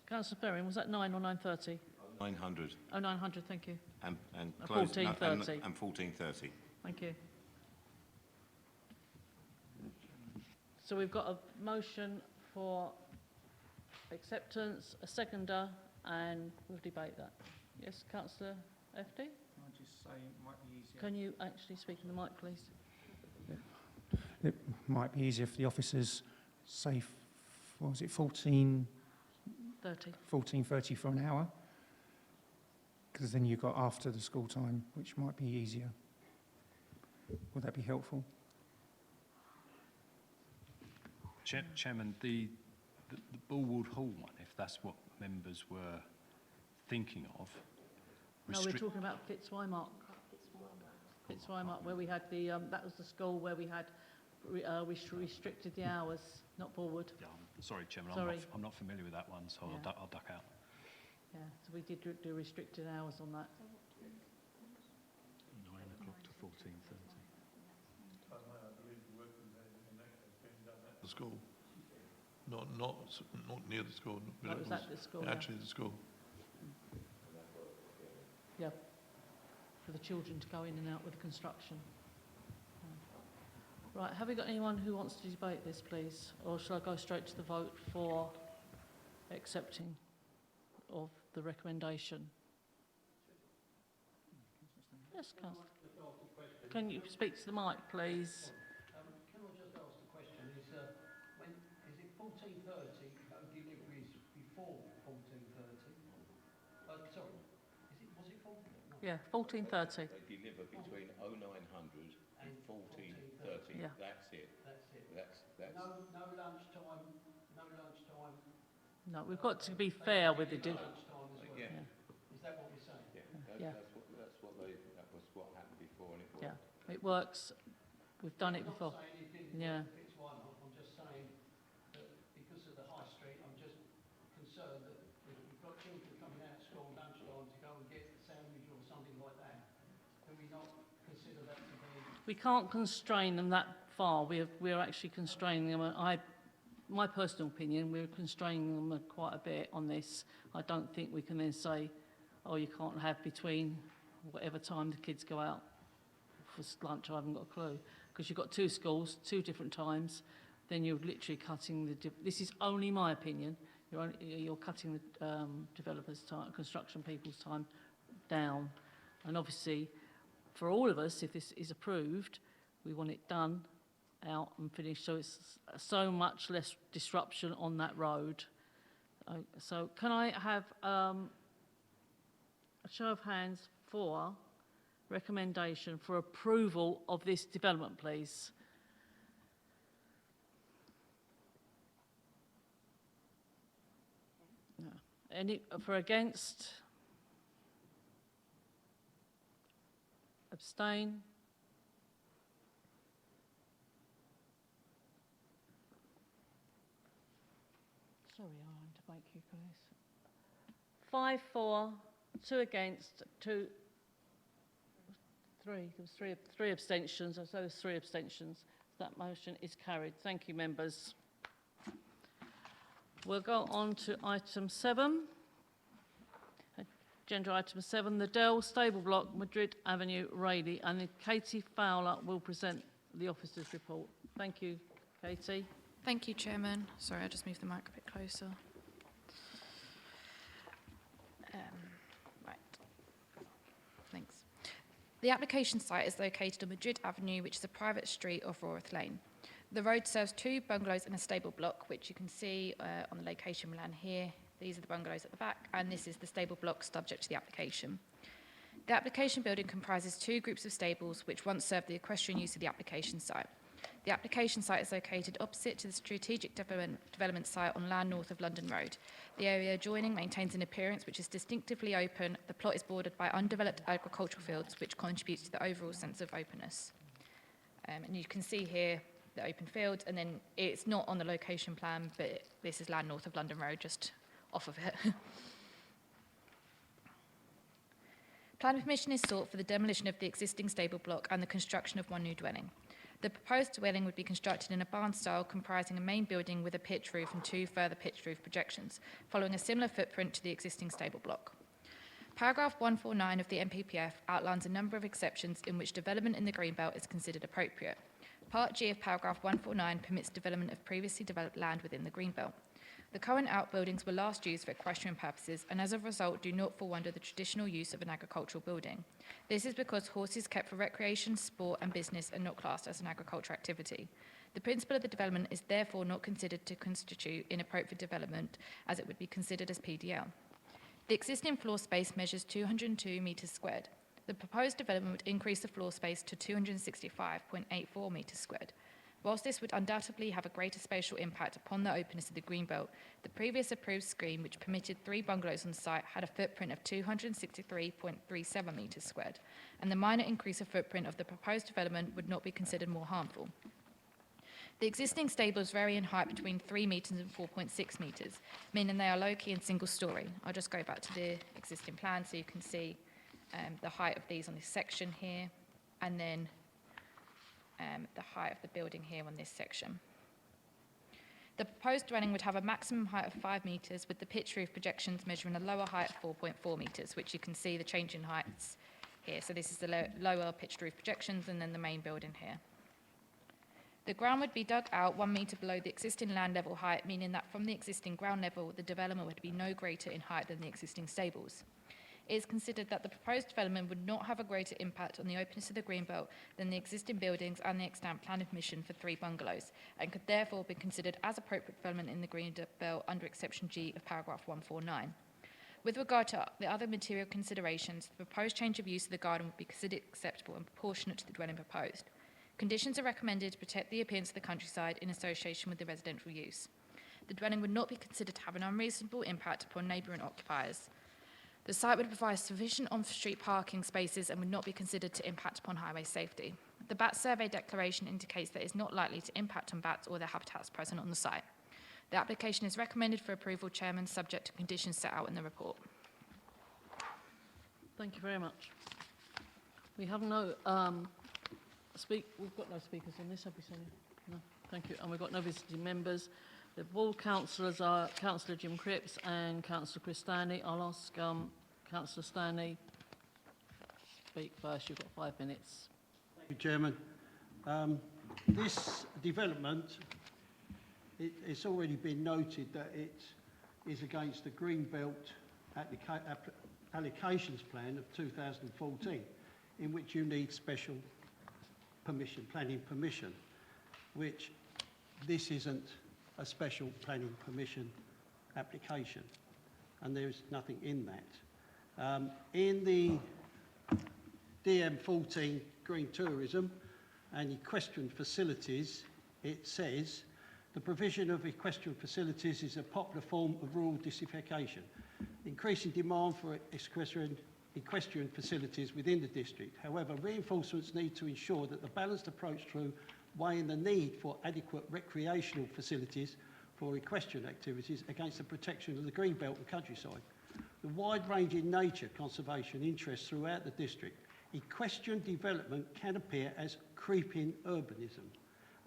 Councillor Sperring, was that 9 or 9:30? 900 Oh, 900, thank you. and 14:30. and 14:30. Thank you. So we've got a motion for acceptance, a seconder, and we'll debate that. Yes, Councillor FD? I'll just say it might be easier. Can you actually speak in the mic, please? It might be easier for the officers, say, what was it, 14:30 for an hour? Because then you've got after the school time, which might be easier. Would that be helpful? Chairman, the Bullwood Hall one, if that's what members were thinking of. No, we're talking about Fitzwymark. Fitzwymark, where we had the, that was the school where we had restricted the hours, not Bullwood. Yeah, sorry, Chairman, Sorry. I'm not familiar with that one, so Yeah. I'll duck out. Yeah, so we did do restricted hours on that. 9 o'clock to 14:30. The school, not near the school. But That it was at the school, yeah. Actually, the school. Yeah, for the children to go in and out with the construction. Right, have we got anyone who wants to debate this, please? Or shall I go straight to the vote for accepting of the recommendation? Yes, Councillor. Can you speak to the mic, please? Can I just ask the question, is it 14:30, no deliveries before 14:30? Sorry, was it 14? No. Yeah, 14:30. They deliver between 0900 and 14:30. Yeah. That's it. That's it. That's No lunchtime, no lunchtime. No, we've got to be fair with the... No lunchtime as well. Yeah. Is that what you're saying? Yeah. That was what happened before, and it worked. Yeah, it works. We've done it before. I'm not saying it didn't Yeah. work if it's one. I'm just saying that because of the high street, I'm just concerned that if we've got children coming out of school lunchtime to go and get a sandwich or something like that, can we not consider that to be... We can't constrain them that far. We're actually constraining them. My personal opinion, we're constraining them quite a bit on this. I don't think we can then say, oh, you can't have between whatever time the kids go out for lunch. I haven't got a clue. Because you've got 2 schools, 2 different times, then you're literally cutting the... This is only my opinion. You're cutting the developers' time, construction people's time down. And obviously, for all of us, if this is approved, we want it done, out and finished, so it's so much less disruption on that road. So can I have a show of hands for recommendation for approval of this development, please? Any for against? Abstain? Sorry, I want to make you close. 5 for, 2 against, 2, 3. There was three abstentions. So there's 3 abstentions. That motion is carried. Thank you, members. We'll go on to item 7. Agenda item 7, the Dell Stable Block, Madrid Avenue, Rayleigh, and Katie Fowler will present the officer's report. Thank you, Katie. Thank you, Chairman. Sorry, I just moved the mic a bit closer. Right. Thanks. The application site is located on Madrid Avenue, which is a private street off Rorath Lane. The road serves 2 bungalows and a stable block, which you can see on the location plan here. These are the bungalows at the back, and this is the stable block subject to the application. The application building comprises 2 groups of stables, which once served the equestrian use of the application site. The application site is located opposite to the strategic development site on land north of London Road. The area adjoining maintains an appearance which is distinctively open. The plot is bordered by undeveloped agricultural fields, which contributes to the overall sense of openness. And you can see here the open field, and then it's not on the location plan, but this is land north of London Road, just off of it. Planning permission is sought for the demolition of the existing stable block and the construction of 1 new dwelling. The proposed dwelling would be constructed in a barn style comprising a main building with a pitch roof and 2 further pitched roof projections, following a similar footprint to the existing stable block. Paragraph 149 of the NPPF outlines a number of exceptions in which development in the Greenbelt is considered appropriate. Part G of paragraph 149 permits development of previously developed land within the Greenbelt. The current outbuildings were last used for equestrian purposes and as a result do not fall under the traditional use of an agricultural building. This is because horses kept for recreation, sport and business are not classed as an agricultural activity. The principle of the development is therefore not considered to constitute inappropriate development as it would be considered as PDL. The existing floor space measures 202 metres squared. The proposed development would increase the floor space to 265.84 metres squared. Whilst this would undoubtedly have a greater spatial impact upon the openness of the Greenbelt, the previous approved scheme, which permitted 3 bungalows on the site, had a footprint of 263.37 metres squared, and the minor increase of footprint of the proposed development would not be considered more harmful. The existing stables vary in height between 3 metres and 4.6 metres, meaning they are low-key and single-storey. I'll just go back to the existing plan so you can see the height of these on this section here, and then the height of the building here on this section. The proposed dwelling would have a maximum height of 5 metres, with the pitch roof projections measuring a lower height of 4.4 metres, which you can see the change in heights here. So this is the lower pitched roof projections and then the main building here. The ground would be dug out 1 metre below the existing land level height, meaning that from the existing ground level, the development would be no greater in height than the existing stables. It is considered that the proposed development would not have a greater impact on the openness of the Greenbelt than the existing buildings and the extant planning permission for 3 bungalows, and could therefore be considered as appropriate development in the Greenbelt under exception G of paragraph 149. With regard to the other material considerations, the proposed change of use of the garden would be considered acceptable and proportionate to the dwelling proposed. Conditions are recommended to protect the appearance of the countryside in association with the residential use. The dwelling would not be considered to have an unreasonable impact upon neighbouring occupiers. The site would provide sufficient on-street parking spaces and would not be considered to impact upon highway safety. The bat survey declaration indicates that it is not likely to impact on bats or their habitats present on the site. The application is recommended for approval, Chairman, subject to conditions set out in the report. Thank you very much. We have no we've got no speakers on this, have we, Sonia? No, thank you. And we've got no visiting members. The board councillors are Councillor Jim Cripps and Councillor Chris Stanley. I'll ask Councillor Stanley to speak first. You've got 5 minutes. Thank you, Chairman. This development, it's already been noted that it is against the Greenbelt allocations plan of 2014, in which you need special permission, planning permission, which this isn't a special planning permission application, and there is nothing in that. In the DM14 Green Tourism and Equestrian Facilities, it says The provision of equestrian facilities is a popular form of rural diversification. Increasing demand for equestrian facilities within the district. However, reinforcements need to ensure that the balanced approach through weighing the need for adequate recreational facilities for equestrian activities against the protection of the greenbelt and countryside. The wide-ranging nature conservation interests throughout the district, equestrian development can appear as creeping urbanism,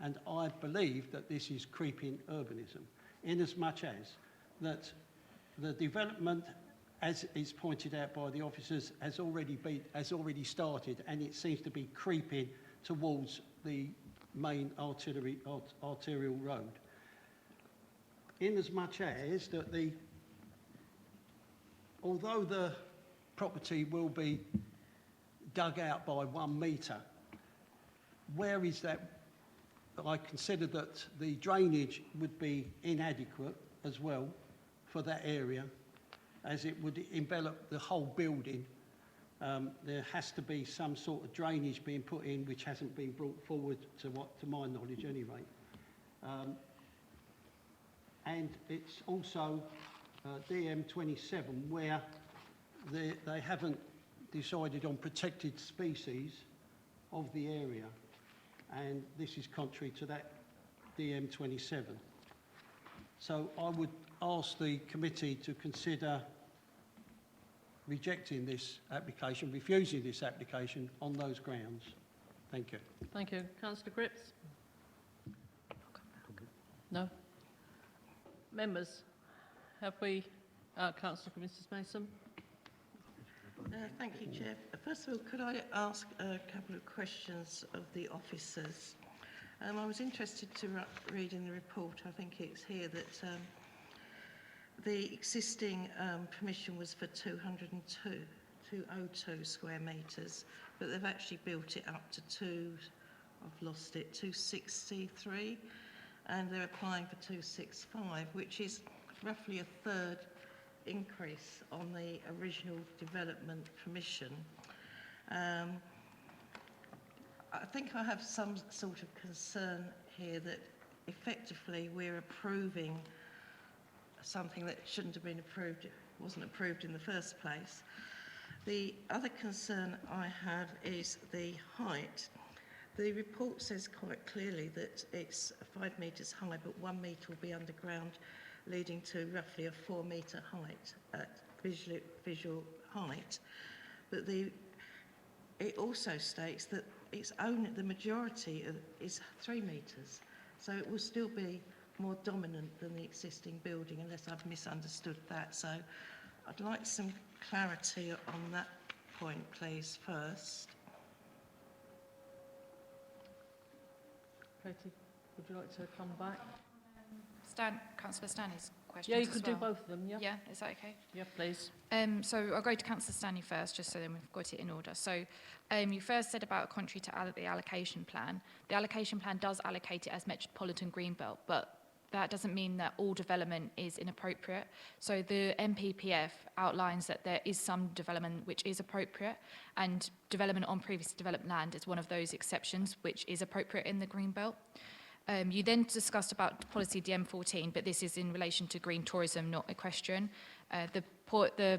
and I believe that this is creeping urbanism, in as much as that the development, as is pointed out by the officers, has already started, and it seems to be creeping towards the main arterial road. In as much as that although the property will be dug out by 1 metre, where is that? I consider that the drainage would be inadequate as well for that area, as it would envelop the whole building. There has to be some sort of drainage being put in, which hasn't been brought forward to my knowledge anyway. And it's also DM27 where they haven't decided on protected species of the area, and this is contrary to that DM27. So I would ask the committee to consider rejecting this application, refusing this application on those grounds. Thank you. Thank you. Councillor Cripps? No? Members, have we... Councillor Mrs Mason? Thank you, Chair. First of all, could I ask a couple of questions of the officers? I was interested to read in the report, I think it's here, that the existing permission was for 202 square metres, but they've actually built it up to 263, and they're applying for 265, which is roughly a third increase on the original development permission. I think I have some sort of concern here that effectively we're approving something that shouldn't have been approved, wasn't approved in the first place. The other concern I have is the height. The report says quite clearly that it's 5 metres high, but 1 metre will be underground, leading to roughly a 4 metre height at visual height. But it also states that the majority is 3 metres, so it will still be more dominant than the existing building, unless I've misunderstood that. So I'd like some clarity on that point, please, first. Katie, would you like to come back? Councillor Stanley's questions. Yeah, you could as well. do both of them, yeah? Yeah, is that okay? Yeah, please. So I'll go to Councillor Stanley first, just so then we've got it in order. So you first said about contrary to the allocation plan. The allocation plan does allocate it as Metropolitan Greenbelt, but that doesn't mean that all development is inappropriate. So the MPPF outlines that there is some development which is appropriate, and development on previously developed land is one of those exceptions which is appropriate in the Greenbelt. You then discussed about policy DM14, but this is in relation to green tourism, not equestrian. The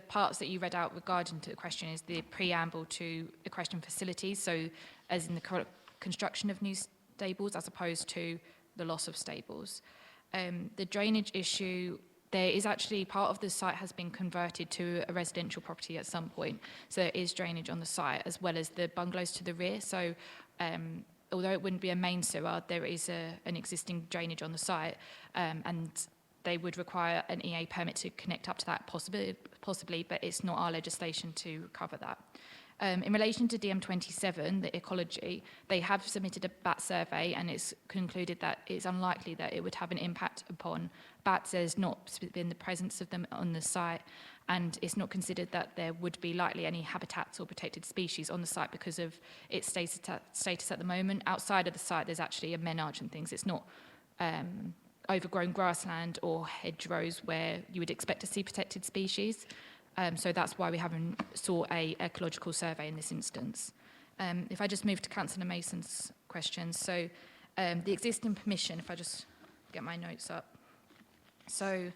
parts that you read out regarding to equestrian is the preamble to equestrian facilities, so as in the construction of new stables as opposed to the loss of stables. The drainage issue, there is actually part of the site has been converted to a residential property at some point, so there is drainage on the site as well as the bungalows to the rear. So although it wouldn't be a main sewer, there is an existing drainage on the site, and they would require an EA permit to connect up to that possibly, but it's not our legislation to cover that. In relation to DM27, the ecology, they have submitted a bat survey, and it's concluded that it's unlikely that it would have an impact upon bats. There's not been the presence of them on the site, and it's not considered that there would be likely any habitats or protected species on the site because of its status at the moment. Outside of the site, there's actually a menage and things. It's not overgrown grassland or hedgerows where you would expect to see protected species. So that's why we haven't sought an ecological survey in this instance. If I just move to Councillor Mason's questions. So the existing permission, if I just get my notes up. So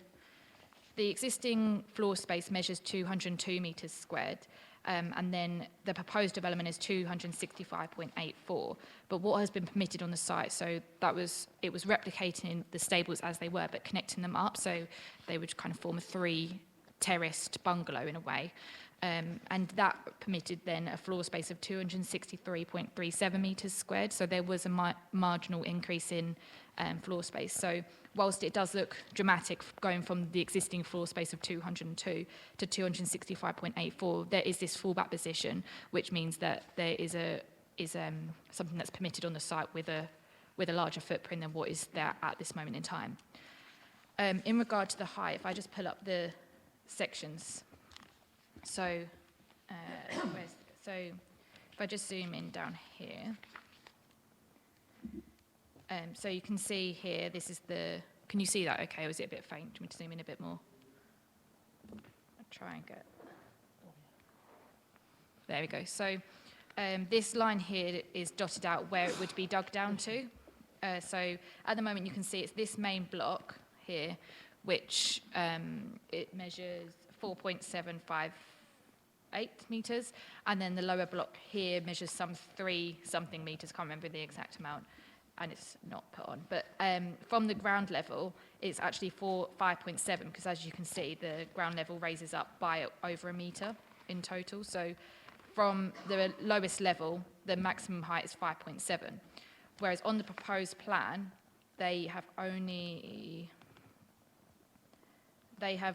the existing floor space measures 202 metres squared, and then the proposed development is 265.84. But what has been permitted on the site, so it was replicating the stables as they were, but connecting them up, so they would kind of form a 3-terraced bungalow in a way. And that permitted then a floor space of 263.37 metres squared, so there was a marginal increase in floor space. So whilst it does look dramatic going from the existing floor space of 202 to 265.84, there is this fallback position, which means that there is something that's permitted on the site with a larger footprint than what is there at this moment in time. In regard to the height, if I just pull up the sections. So if I just zoom in down here, so you can see here, this is can you see that okay, or is it a bit faint? Do you want me to zoom in a bit more? I'll try and get, there we go. So this line here is dotted out where it would be dug down to. So at the moment you can see it's this main block here, which it measures 4.758 metres, and then the lower block here measures some 3-something metres, can't remember the exact amount, and it's not put on. But from the ground level, it's actually 5.7, because as you can see, the ground level raises up by over a metre in total. So from the lowest level, the maximum height is 5.7, whereas on the proposed plan, they have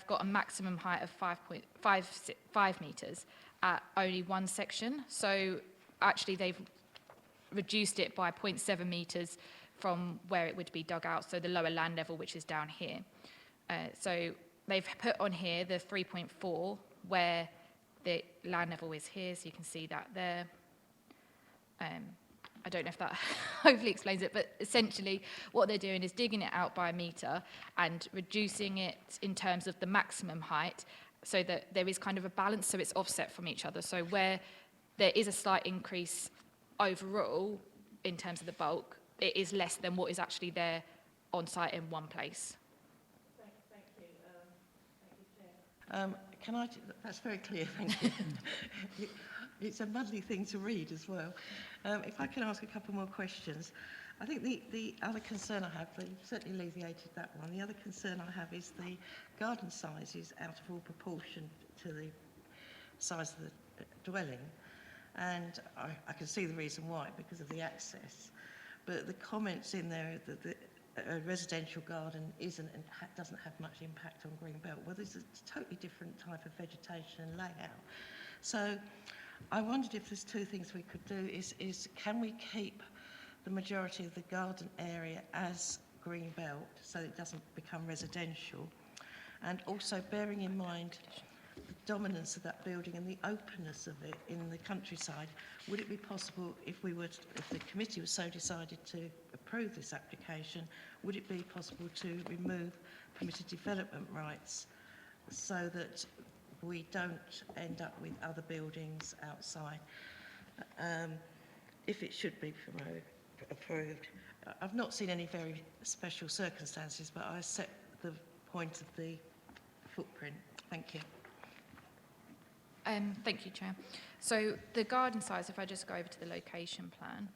got a maximum height of 5.5 metres at only one section. So actually they've reduced it by 0.7 metres from where it would be dug out, so the lower land level, which is down here. So they've put on here the 3.4, where the land level is here, so you can see that there. I don't know if that hopefully explains it, but essentially what they're doing is digging it out by a metre and reducing it in terms of the maximum height, so that there is kind of a balance, so it's offset from each other. So where there is a slight increase overall in terms of the bulk, it is less than what is actually there on site in one place. Thank you, Chair. That's very clear, thank you. It's a muddly thing to read as well. If I can ask a couple more questions. I think the other concern I have, you've certainly alleviated that one. The other concern I have is the garden size is out of all proportion to the size of the dwelling. And I can see the reason why, because of the access. But the comments in there that a residential garden isn't and doesn't have much impact on green belt. Well, there's a totally different type of vegetation and layout. So I wondered if there's two things we could do. Is can we keep the majority of the garden area as green belt so it doesn't become residential? And also bearing in mind the dominance of that building and the openness of it in the countryside, would it be possible if the committee was so decided to approve this application, would it be possible to remove permitted development rights so that we don't end up with other buildings outside, if it should be approved? I've not seen any very special circumstances, but I accept the point of the footprint. Thank you. Thank you, Chair. So the garden size, if I just go over to the location plan.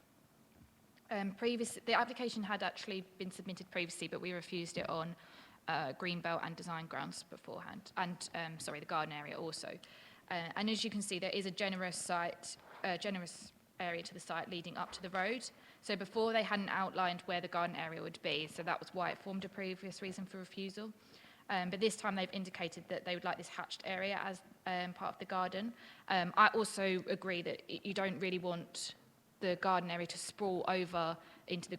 The application had actually been submitted previously, but we refused it on greenbelt and design grounds beforehand, and the garden area also. And as you can see, there is a generous area to the site leading up to the road. So before they hadn't outlined where the garden area would be, so that was why it formed a previous reason for refusal. But this time they've indicated that they would like this hatched area as part of the garden. I also agree that you don't really want the garden area to sprawl over into the...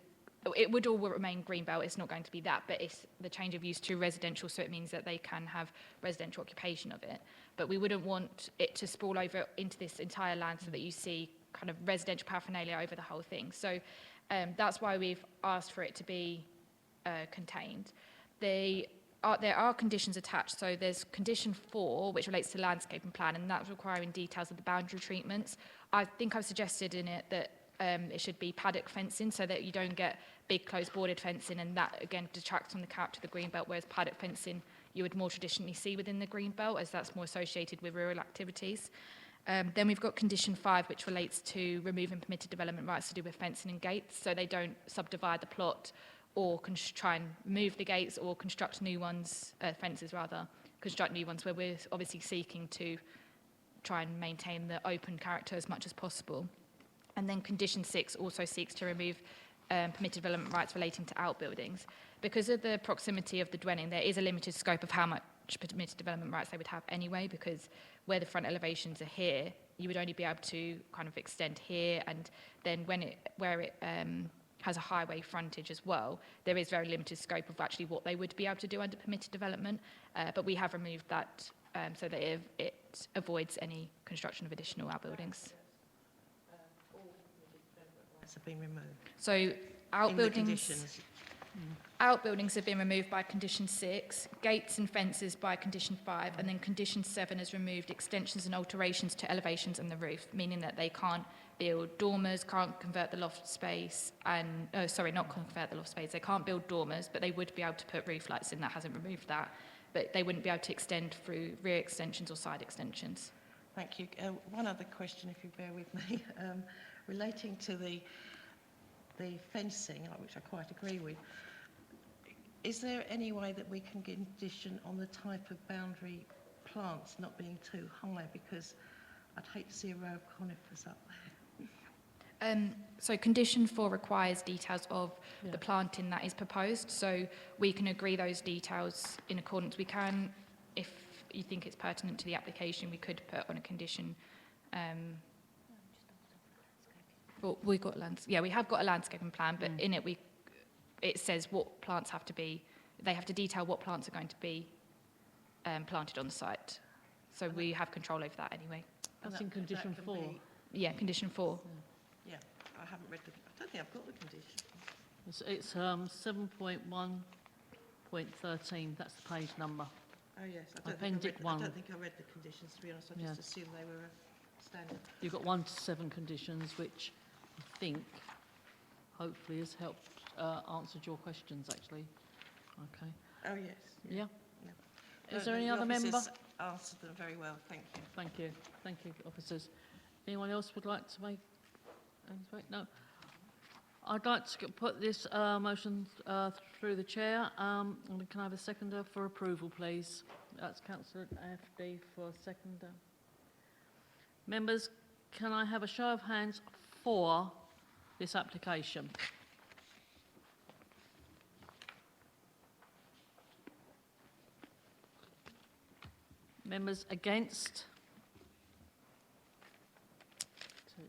It would all remain greenbelt, it's not going to be that, but it's the change of use to residential, so it means that they can have residential occupation of it. But we wouldn't want it to sprawl over into this entire land so that you see kind of residential paraphernalia over the whole thing. So that's why we've asked for it to be contained. There are conditions attached. So there's condition 4, which relates to the landscaping plan, and that's requiring details of the boundary treatments. I think I've suggested in it that it should be paddock fencing so that you don't get big closed boarded fencing, and that again detracts from the character of the green belt, whereas paddock fencing you would more traditionally see within the green belt, as that's more associated with rural activities. Then we've got condition 5, which relates to removing permitted development rights to do with fencing and gates, so they don't subdivide the plot or try and move the gates or construct new ones, fences rather, construct new ones, where we're obviously seeking to try and maintain the open character as much as possible. And then condition 6 also seeks to remove permitted development rights relating to outbuildings. Because of the proximity of the dwelling, there is a limited scope of how much permitted development rights they would have anyway, because where the front elevations are here, you would only be able to kind of extend here, and then where it has a highway frontage as well, there is very limited scope of actually what they would be able to do under permitted development, but we have removed that so that it avoids any construction of additional outbuildings. Have been removed. So outbuildings have been removed by condition 6, gates and fences by condition 5, and then condition 7 has removed extensions and alterations to elevations and the roof, meaning that they can't build dormers, can't convert the loft space, and not convert the loft space. They can't build dormers, but they would be able to put roof lights in. That hasn't removed that, but they wouldn't be able to extend through rear extensions or side extensions. Thank you. One other question, if you bear with me, relating to the fencing, which I quite agree with. Is there any way that we can condition on the type of boundary plants not being too high? Because I'd hate to see a row of conifers up there. So condition 4 requires details of the planting that is proposed. So we can agree those details in accordance. We can, if you think it's pertinent to the application, we could put on a condition. Well, we have got a landscaping plan, but in it it says what plants have to be. They have to detail what plants are going to be planted on the site. So we have control over that anyway. That's in condition 4. Yeah, condition 4. Yeah, I haven't read I don't think I've got the condition. It's 7.1.13. That's the page number. Oh yes, I don't think I read the conditions, to be honest. I just assumed they were standard. You've got 1 to 7 conditions, which I think hopefully has helped answered your questions, actually. Okay. Oh yes. Yeah. No, Is there any other member? Answered them very well. Thank you. Thank you. Thank you, officers. Anyone else would like to make? No. I'd like to put this motion through the chair. And can I have a seconder for approval, please? That's Councillor AFD for seconder. Members, can I have a show of hands for this application? Members against? 2.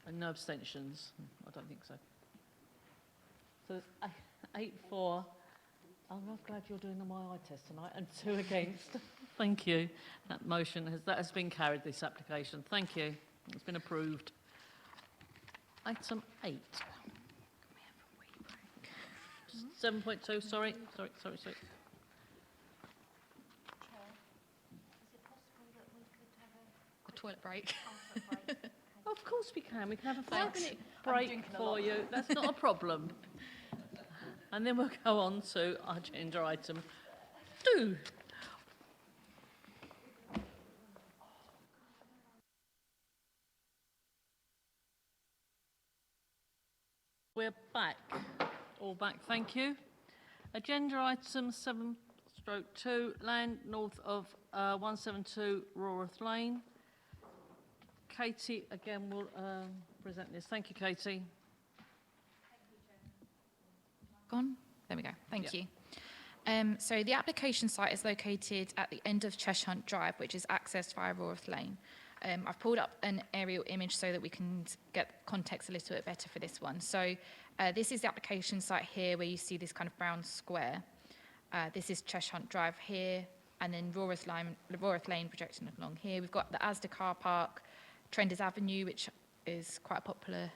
And no abstentions? I don't think so. So it's 8-4. I'm glad you're doing the My Eye test tonight, and 2 against. Thank you. That motion has been carried, this application. Thank you. It's been approved. Item 8. 7.2, sorry. Toilet break. Of course we can. We can have a 5-minute break for you. That's not a problem. And then we'll go on to our agenda item 2. We're back. All back, thank you. Agenda item 7/2, land north of 172 Rawrath Lane. Katie, again, will present this. Thank you, Katie. Gone? There we go. Thank you. So the application site is located at the end of Cheshire Drive, which is accessed via Rawrath Lane. I've pulled up an aerial image so that we can get context a little bit better for this one. So this is the application site here, where you see this kind of brown square. This is Cheshire Drive here, and then Rawrath Lane projecting along here. We've got the Asda car park, Trenders Avenue, which is quite a popular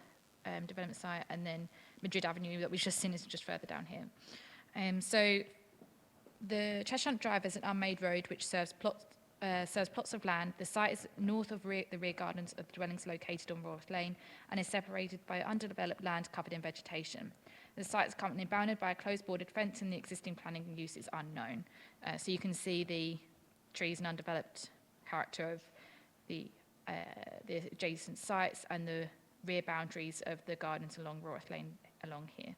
development site, and then Madrid Avenue that we've just seen is just further down here. So the Cheshire Drive is an unmade road which serves serves plots of land. The site is north of the rear gardens of the dwellings located on Royal Lane and is separated by undeveloped land covered in vegetation. The site is currently bounded by a closed bordered fence and the existing planning use is unknown. So you can see the trees and undeveloped character of the adjacent sites and the rear boundaries of the gardens along Royal Lane along here.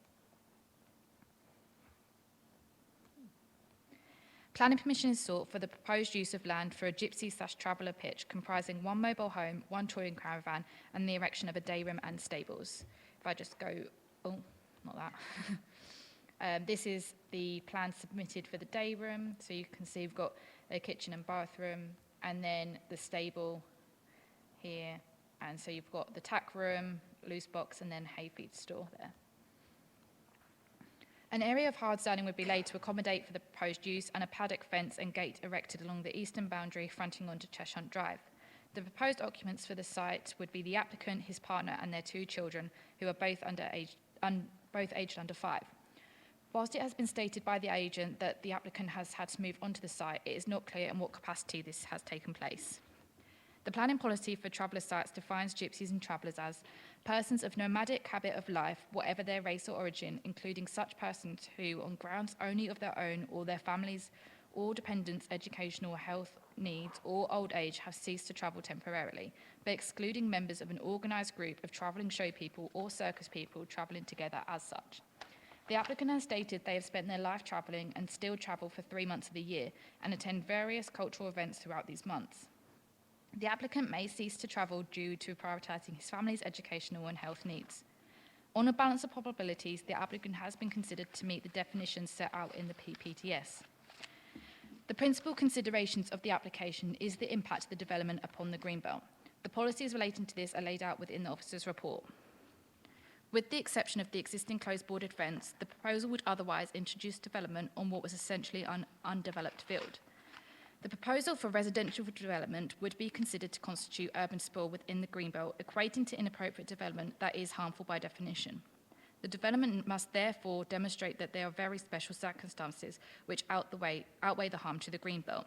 Planning permission is sought for the proposed use of land for a gypsy/traveller pitch comprising one mobile home, one touring caravan, and the erection of a day room and stables. If I just go, oh, not that. This is the plan submitted for the day room. So you can see we've got a kitchen and bathroom, and then the stable here. And so you've got the tack room, loose box, and then hay feed store there. An area of hard standing would be laid to accommodate for the proposed use, and a paddock fence and gate erected along the eastern boundary fronting onto Cheshire Drive. The proposed occupants for the site would be the applicant, his partner, and their 2 children, who are both aged under 5. Whilst it has been stated by the agent that the applicant has had to move onto the site, it is not clear in what capacity this has taken place. The planning policy for traveller sites defines gypsies and travellers as persons of nomadic habit of life, whatever their race or origin, including such persons who, on grounds only of their own or their families' or dependents' educational or health needs or old age, have ceased to travel temporarily, but excluding members of an organised group of travelling show people or circus people travelling together as such. The applicant has stated they have spent their life travelling and still travel for 3 months of the year and attend various cultural events throughout these months. The applicant may cease to travel due to prioritising his family's educational and health needs. On a balance of probabilities, the applicant has been considered to meet the definitions set out in the PPTS. The principal considerations of the application is the impact of the development upon the Greenbelt. The policies relating to this are laid out within the officer's report. With the exception of the existing closed bordered fence, the proposal would otherwise introduce development on what was essentially an undeveloped field. The proposal for residential development would be considered to constitute urban sprawl within the Greenbelt, equating to inappropriate development that is harmful by definition. The development must therefore demonstrate that there are very special circumstances which outweigh the harm to the Greenbelt.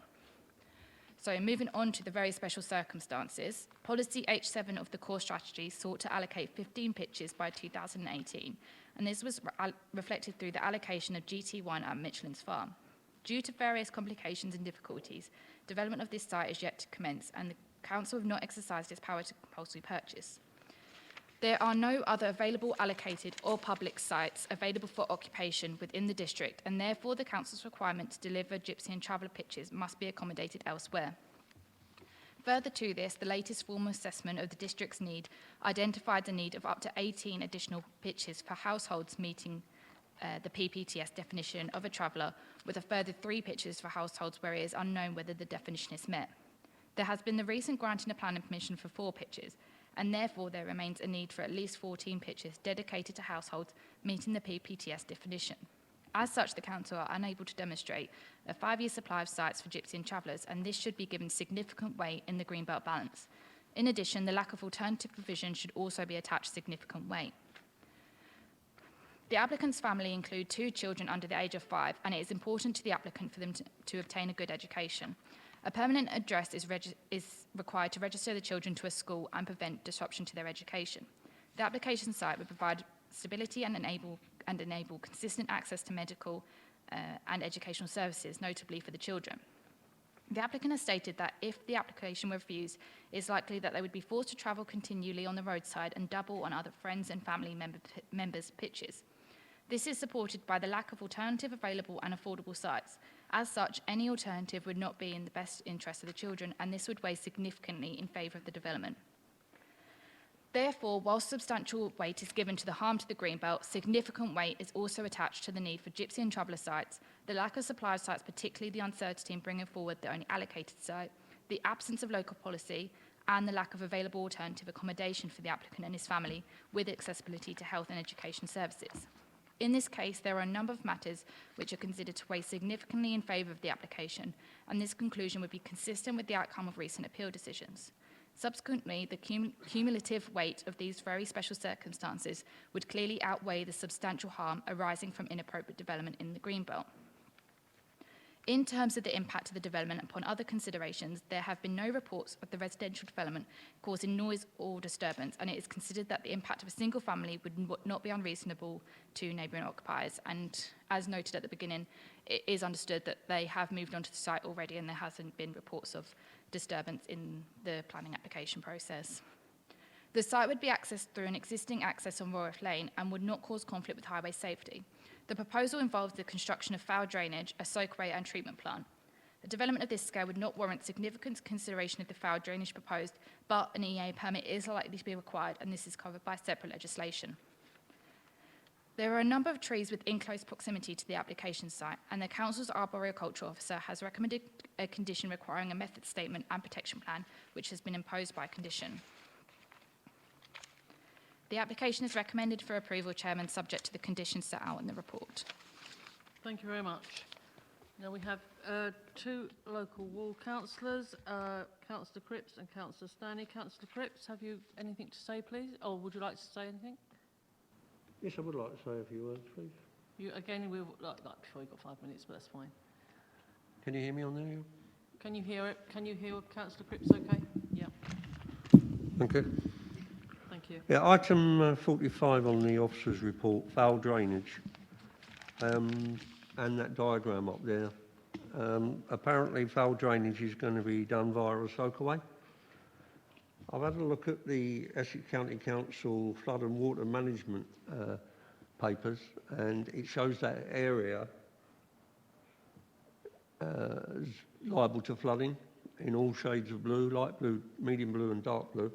So moving on to the very special circumstances, Policy H7 of the core strategy sought to allocate 15 pitches by 2018, and this was reflected through the allocation of GT1 at Michelin's Farm. Due to various complications and difficulties, development of this site is yet to commence, and the Council have not exercised its power to compulsory purchase. There are no other available allocated or public sites available for occupation within the district, and therefore the Council's requirement to deliver gypsy and traveller pitches must be accommodated elsewhere. Further to this, the latest formal assessment of the district's need identified the need of up to 18 additional pitches for households meeting the PPTS definition of a traveller, with a further 3 pitches for households where it is unknown whether the definition is met. There has been the recent granting of planning permission for 4 pitches, and therefore there remains a need for at least 14 pitches dedicated to households meeting the PPTS definition. As such, the Council are unable to demonstrate a 5-year supply of sites for gypsy and travellers, and this should be given significant weight in the Greenbelt balance. In addition, the lack of alternative provision should also be attached significant weight. The applicant's family include 2 children under the age of 5, and it is important to the applicant for them to obtain a good education. A permanent address is required to register the children to a school and prevent disruption to their education. The application site would provide stability and enable consistent access to medical and educational services, notably for the children. The applicant has stated that if the application were refused, it is likely that they would be forced to travel continually on the roadside and double on other friends and family members' pitches. This is supported by the lack of alternative available and affordable sites. As such, any alternative would not be in the best interest of the children, and this would weigh significantly in favour of the development. Therefore, while substantial weight is given to the harm to the Greenbelt, significant weight is also attached to the need for gypsy and traveller sites, the lack of supply of sites, particularly the uncertainty in bringing forward the only allocated site, the absence of local policy, and the lack of available alternative accommodation for the applicant and his family with accessibility to health and education services. In this case, there are a number of matters which are considered to weigh significantly in favour of the application, and this conclusion would be consistent with the outcome of recent appeal decisions. Subsequently, the cumulative weight of these very special circumstances would clearly outweigh the substantial harm arising from inappropriate development in the Greenbelt. In terms of the impact of the development upon other considerations, there have been no reports of the residential development causing noise or disturbance, and it is considered that the impact of a single family would not be unreasonable to neighbouring occupiers. And as noted at the beginning, it is understood that they have moved onto the site already, and there hasn't been reports of disturbance in the planning application process. The site would be accessed through an existing access on Royal Lane and would not cause conflict with highway safety. The proposal involves the construction of foul drainage, a soakaway and treatment plant. The development of this scale would not warrant significant consideration of the foul drainage proposed, but an EA permit is likely to be required, and this is covered by separate legislation. There are a number of trees within close proximity to the application site, and the Council's Arboriculture Officer has recommended a condition requiring a method statement and protection plan, which has been imposed by condition. The application is recommended for approval, Chairman, subject to the conditions set out in the report. Thank you very much. Now we have two local ward councillors, Councillor Cripps and Councillor Stanley. Councillor Cripps, have you anything to say, please? Or would you like to say anything? Yes, I would like to say a few words, please. You again, we like before you've got 5 minutes, but that's fine. Can you hear me on there? Can you hear it? Can you hear Councillor Cripps okay? Yeah. Thank you. Thank you. Yeah, item 45 on the officer's report, foul drainage, and that diagram up there. Apparently foul drainage is going to be done via a soakaway. I've had a look at the Essex County Council flood and water management papers, and it shows that area is liable to flooding in all shades of blue, light blue, medium blue and dark blue.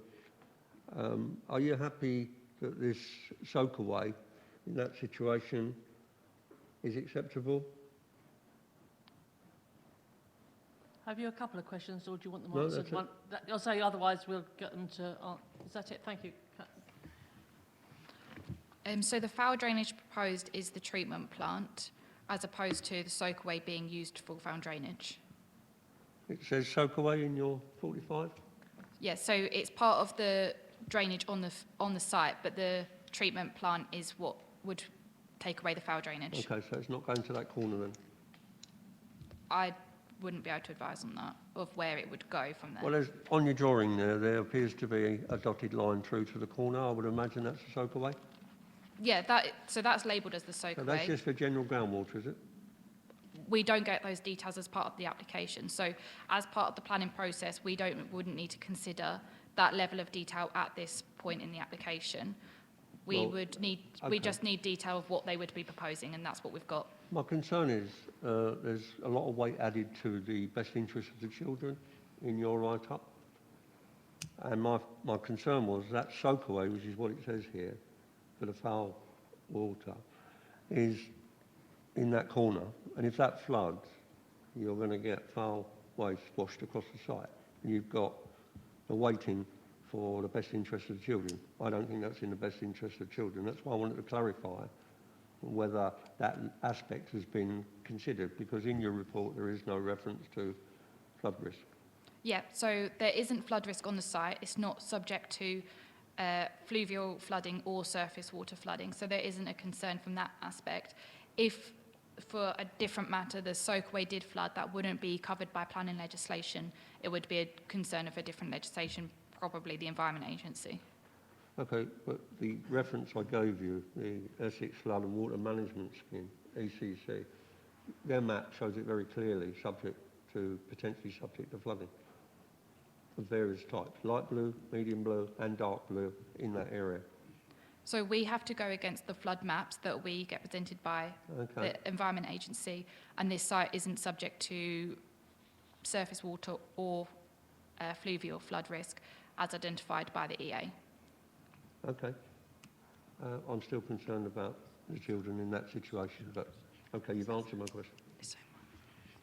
Are you happy that this soakaway in that situation is acceptable? Have you a couple of questions, or do you want them No, answered? that's it. I'll say otherwise we'll get them to. Is that it? Thank you. So the foul drainage proposed is the treatment plant, as opposed to the soakaway being used for foul drainage. It says soakaway in your 45? Yes, so it's part of the drainage on the site, but the treatment plant is what would take away the foul drainage. Okay, so it's not going to that corner then? I wouldn't be able to advise on that, of where it would go from there. Well, on your drawing there appears to be a dotted line through to the corner. I would imagine that's a soakaway. Yeah, so that's labelled as the soakaway. So that's just for general groundwater, is it? We don't get those details as part of the application. So as part of the planning process, we wouldn't need to consider that level of detail at this point in the application. We just need detail of what they would be proposing, and that's what we've got. My concern is there's a lot of weight added to the best interest of the children in your write-up. And my concern was that soakaway, which is what it says here, for the foul water, is in that corner. And if that floods, you're going to get foul waste washed across the site. And you've got the waiting for the best interest of the children. I don't think that's in the best interest of children. That's why I wanted to clarify whether that aspect has been considered, because in your report there is no reference to flood risk. Yeah, so there isn't flood risk on the site. It's not subject to fluvial flooding or surface water flooding, so there isn't a concern from that aspect. If, for a different matter, the soakaway did flood, that wouldn't be covered by planning legislation. It would be a concern of a different legislation, probably the Environment Agency. Okay, but the reference I gave you, the Essex Flood and Water Management Scheme, ECC, their map shows it very clearly potentially subject to flooding of various types, light blue, medium blue and dark blue in that area. So we have to go against the flood maps that we get presented by the Environment Agency, and this site isn't subject to surface water or fluvial flood risk as identified by the EA. Okay. I'm still concerned about the children in that situation, but okay, you've answered my question.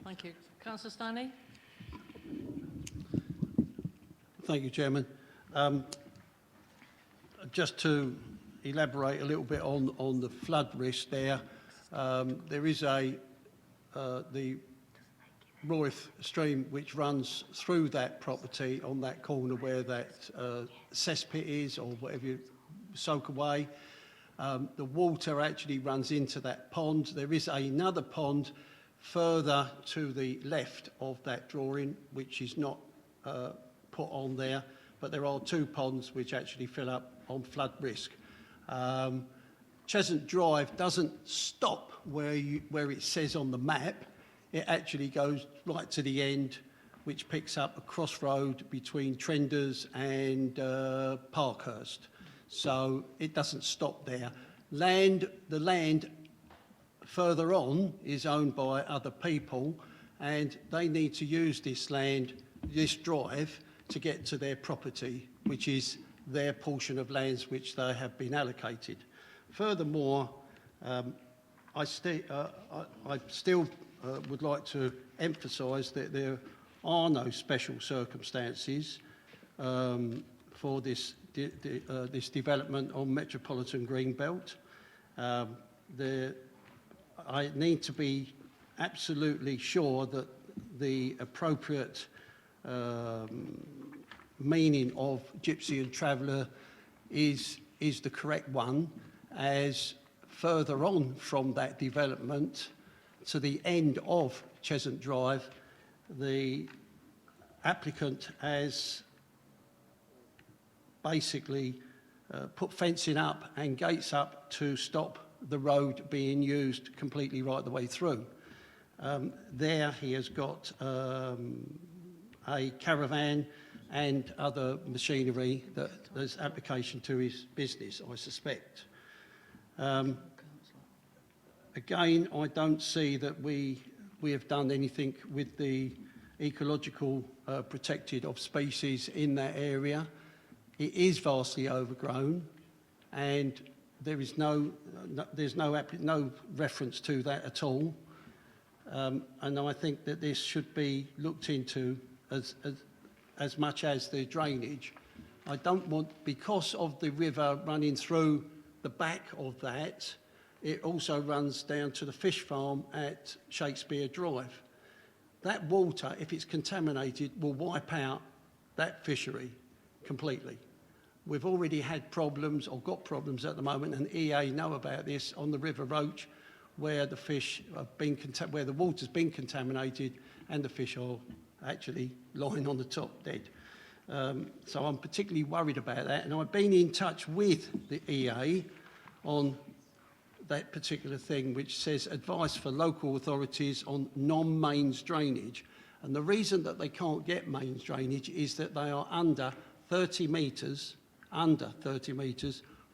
Thank you. Councillor Stanley? Thank you, Chairman. Just to elaborate a little bit on the flood risk there, there is the Royth stream which runs through that property on that corner where that cesspit is, or whatever you soak away. The water actually runs into that pond. There is another pond further to the left of that drawing, which is not put on there, but there are 2 ponds which actually fill up on flood risk. Cheshire Drive doesn't stop where it says on the map. It actually goes right to the end, which picks up a crossroad between Trenders and Parkhurst. So it doesn't stop there. The land further on is owned by other people, and they need to use this land, this drive, to get to their property, which is their portion of lands which they have been allocated. Furthermore, I still would like to emphasise that there are no special circumstances for this development on Metropolitan Greenbelt. I need to be absolutely sure that the appropriate meaning of gypsy and traveller is the correct one, as further on from that development to the end of Cheshire Drive, the applicant has basically put fencing up and gates up to stop the road being used completely right the way through. There he has got a caravan and other machinery that there's application to his business, I suspect. Again, I don't see that we have done anything with the ecological protected of species in that area. It is vastly overgrown, and there's no reference to that at all. And I think that this should be looked into as much as the drainage. I don't want, because of the river running through the back of that, it also runs down to the fish farm at Shakespeare Drive. That water, if it's contaminated, will wipe out that fishery completely. We've already had problems, or got problems at the moment, and EA know about this, on the River Roach, where the fish have been where the water's been contaminated and the fish are actually lying on the top dead. So I'm particularly worried about that, and I've been in touch with the EA on that particular thing, which says advice for local authorities on non-mains drainage. And the reason that they can't get mains drainage is that they are under 30 metres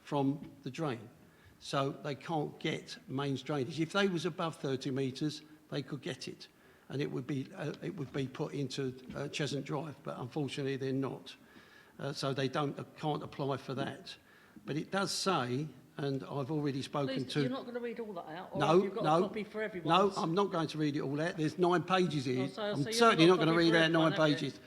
from the drain. So they can't get mains drainage. If they was above 30 metres, they could get it, and it would be put into Cheshire Drive, but unfortunately they're not. So they can't apply for that. But it does say, and I've already spoken to... You're not going to read all that out? Or No, have you got no. a copy for everyone? No, I'm not going to read it all out. There's 9 pages here. So I'm you've certainly got not a going to copy read for out 9 everyone, have you? pages.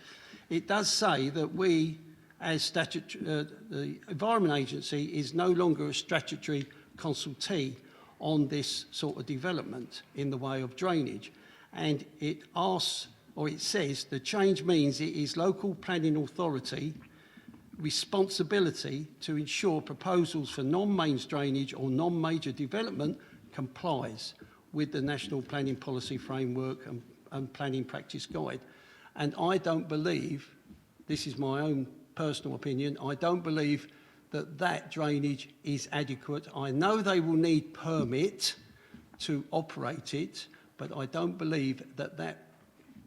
It does say that we, as the Environment Agency, is no longer a statutory consultee on this sort of development in the way of drainage. And it asks, or it says, the change means it is local planning authority responsibility to ensure proposals for non-mains drainage or non-major development complies with the National Planning Policy Framework and Planning Practice Guide. And I don't believe, this is my own personal opinion, I don't believe that that drainage is adequate. I know they will need permit to operate it, but I don't believe that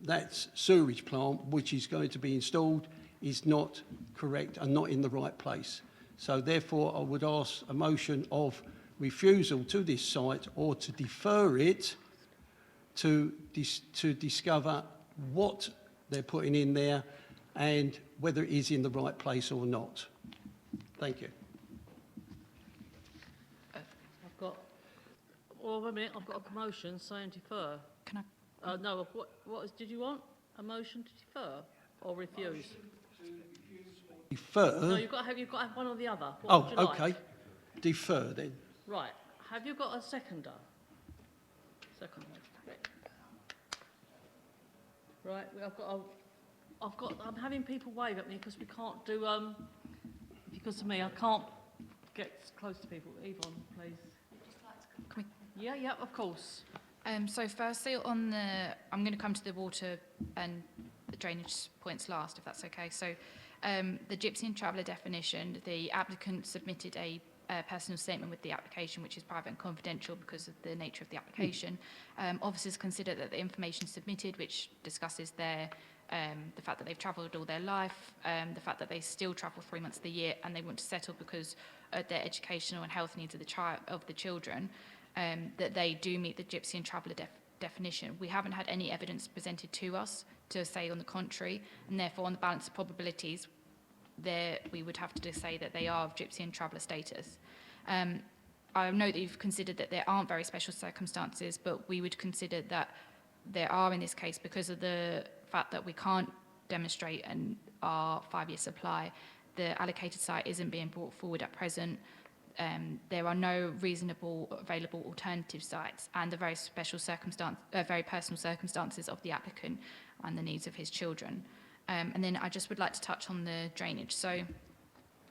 that sewerage plant, which is going to be installed, is not correct and not in the right place. So therefore, I would ask a motion of refusal to this site, or to defer it to discover what they're putting in there and whether it is in the right place or not. Thank you. I've got... Well, wait a minute, I've got a motion saying defer. Can I... no, did you want a motion to defer or refuse? Defer? No, you've got to have one or the other. What would you like? Okay. Defer then. Right. Have you got a seconder? Seconder. Right. I'm having people wave at me because we can't do, because of me, I can't get close to people. Yvonne, please. Yeah, of course. So firstly, I'm going to come to the water and the drainage points last, if that's okay. So the Gypsy and Traveller definition, the applicant submitted a personal statement with the application, which is private and confidential because of the nature of the application. Officers consider that the information submitted, which discusses the fact that they've travelled all their life, the fact that they still travel 3 months of the year and they want to settle because of their educational and health needs of the children, that they do meet the Gypsy and Traveller definition. We haven't had any evidence presented to us to say on the contrary, and therefore on the balance of probabilities, we would have to just say that they are of Gypsy and Traveller status. I know that you've considered that there aren't very special circumstances, but we would consider that there are in this case because of the fact that we can't demonstrate our 5-year supply. The allocated site isn't being brought forward at present. There are no reasonable available alternative sites, and the very very personal circumstances of the applicant and the needs of his children. And then I just would like to touch on the drainage. So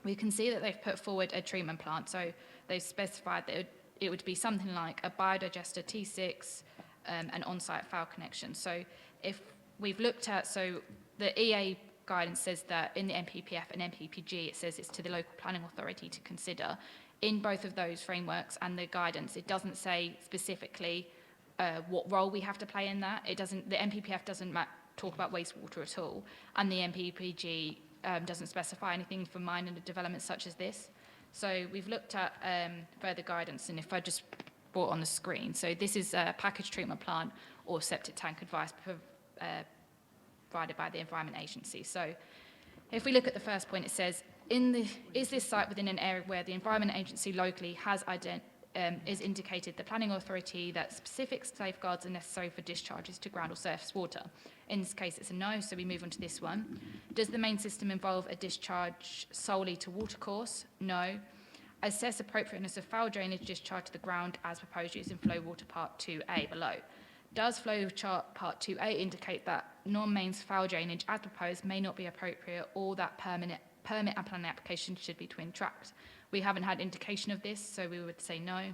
we can see that they've put forward a treatment plant. So they've specified that it would be something like a biodigester T6, an on-site foul connection. So if we've looked at, so the EA guidance says that in the MPPF and MPPG, it says it's to the local planning authority to consider. In both of those frameworks and the guidance, it doesn't say specifically what role we have to play in that. The MPPF doesn't talk about wastewater at all, and the MPPG doesn't specify anything for minor developments such as this. So we've looked at further guidance, and if I just brought on the screen, so this is a package treatment plant or septic tank advice provided by the Environment Agency. So if we look at the first point, it says, is this site within an area where the Environment Agency locally has is indicated the planning authority that specific safeguards are necessary for discharges to ground or surface water? In this case, it's a no, so we move on to this one. Does the main system involve a discharge solely to watercourse? No. Assess appropriateness of foul drainage discharge to the ground as proposed using flow water part 2A below. Does flow chart part 2A indicate that non-mains foul drainage as proposed may not be appropriate, or that permit and planning application should be twin tracked? We haven't had indication of this, so we would say no.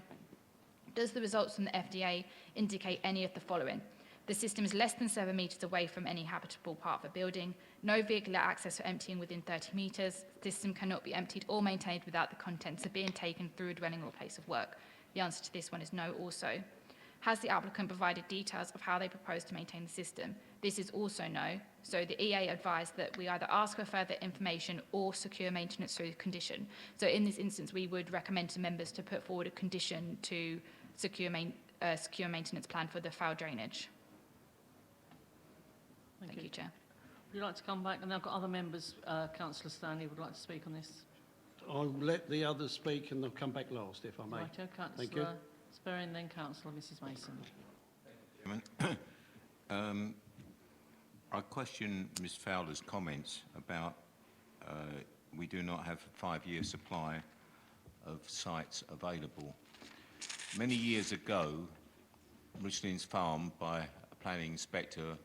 Does the results from the FDA indicate any of the following? The system is less than 7 metres away from any habitable part of a building. No vehicular access for emptying within 30 metres. The system cannot be emptied or maintained without the contents of being taken through a dwelling or place of work. The answer to this one is no also. Has the applicant provided details of how they propose to maintain the system? This is also no. So the EA advised that we either ask for further information or secure maintenance through condition. So in this instance, we would recommend to members to put forward a condition to secure maintenance plan for the foul drainage. Thank you, Chair. Would you like to come back? And I've got other members, Councillor Stanley would like to speak on this. I'll let the others speak and they'll come back last, if I may. Right, Thank you. Councillor Sperry, then Councillor Mrs Mason. Chairman. I question Ms Fowler's comments about we do not have a 5-year supply of sites available. Many years ago, Michelin's Farm, by a planning inspector,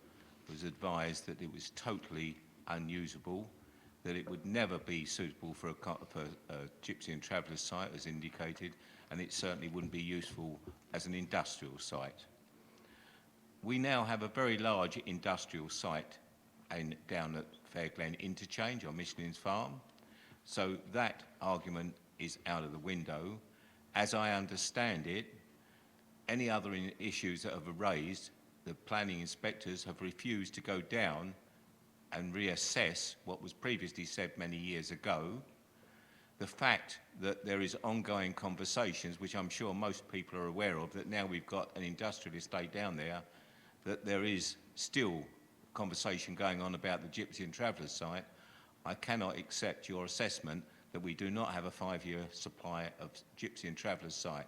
was advised that it was totally unusable, that it would never be suitable for a Gypsy and Traveller site, as indicated, and it certainly wouldn't be useful as an industrial site. We now have a very large industrial site down at Fairglen Interchange on Michelin's Farm, so that argument is out of the window. As I understand it, any other issues that have raised, the planning inspectors have refused to go down and reassess what was previously said many years ago. The fact that there is ongoing conversations, which I'm sure most people are aware of, that now we've got an industrial estate down there, that there is still conversation going on about the Gypsy and Traveller site, I cannot accept your assessment that we do not have a 5-year supply of Gypsy and Traveller site.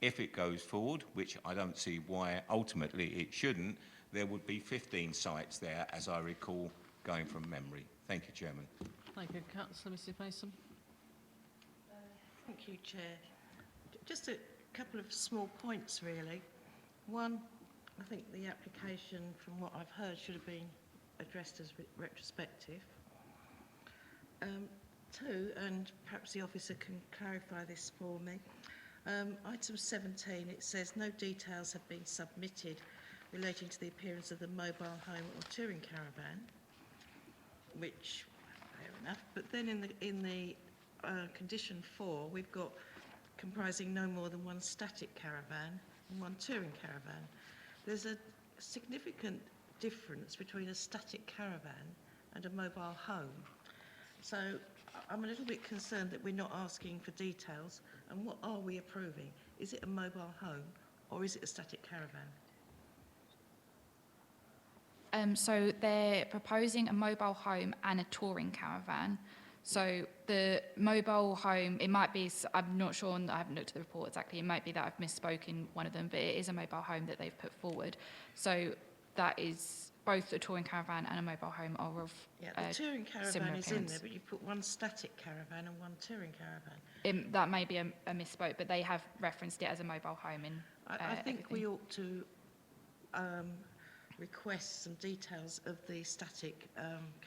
If it goes forward, which I don't see why ultimately it shouldn't, there would be 15 sites there, as I recall, going from memory. Thank you, Chairman. Thank you, Councillor Mrs Mason. Thank you, Chair. Just a couple of small points, really. One, I think the application, from what I've heard, should have been addressed as retrospective. Two, and perhaps the officer can clarify this for me, Item 17, it says no details have been submitted relating to the appearance of the mobile home or touring caravan, which, fair enough. But then in the condition 4, we've got comprising no more than one static caravan and one touring caravan. There's a significant difference between a static caravan and a mobile home. So I'm a little bit concerned that we're not asking for details. And what are we approving? Is it a mobile home or is it a static caravan? So they're proposing a mobile home and a touring caravan. So the mobile home, it might be, I'm not sure, I haven't looked at the report exactly, it might be that I've misspoken one of them, but it is a mobile home that they've put forward. So that is both a touring caravan and a mobile home are of the touring caravan similar is appearance. in there, but you put one static caravan and one touring caravan. That may be a misspoke, but they have referenced it as a mobile home in I think everything. we ought to request some details of the static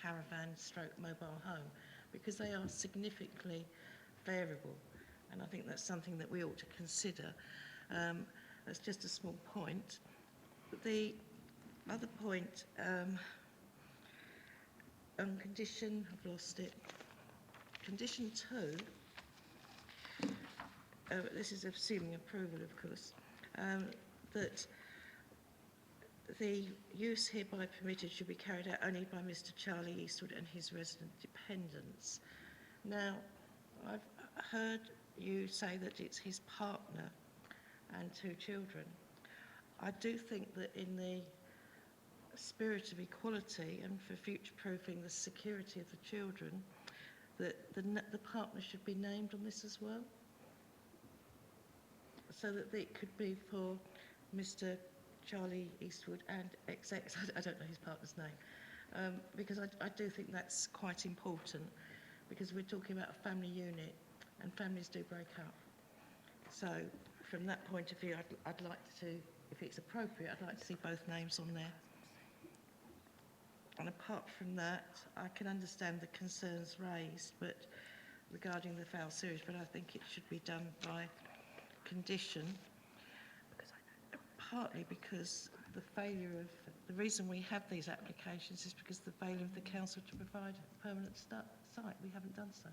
caravan stroke mobile home, because they are significantly variable, and I think that's something that we ought to consider. That's just a small point. The other point, on condition, I've lost it, condition 2, this is assuming approval of course, that the use hereby permitted should be carried out only by Mr. Charlie Eastwood and his resident dependents. Now, I've heard you say that it's his partner and 2 children. I do think that in the spirit of equality and for future-proofing the security of the children, that the partner should be named on this as well, so that it could be for Mr. Charlie Eastwood and XX, I don't know his partner's name, because I do think that's quite important, because we're talking about a family unit and families do break up. So from that point of view, I'd like to, if it's appropriate, I'd like to see both names on there. And apart from that, I can understand the concerns raised, but regarding the foul sewage, but I think it should be done by condition, partly because the reason we have these applications is because the failure of the council to provide a permanent site. We haven't done so.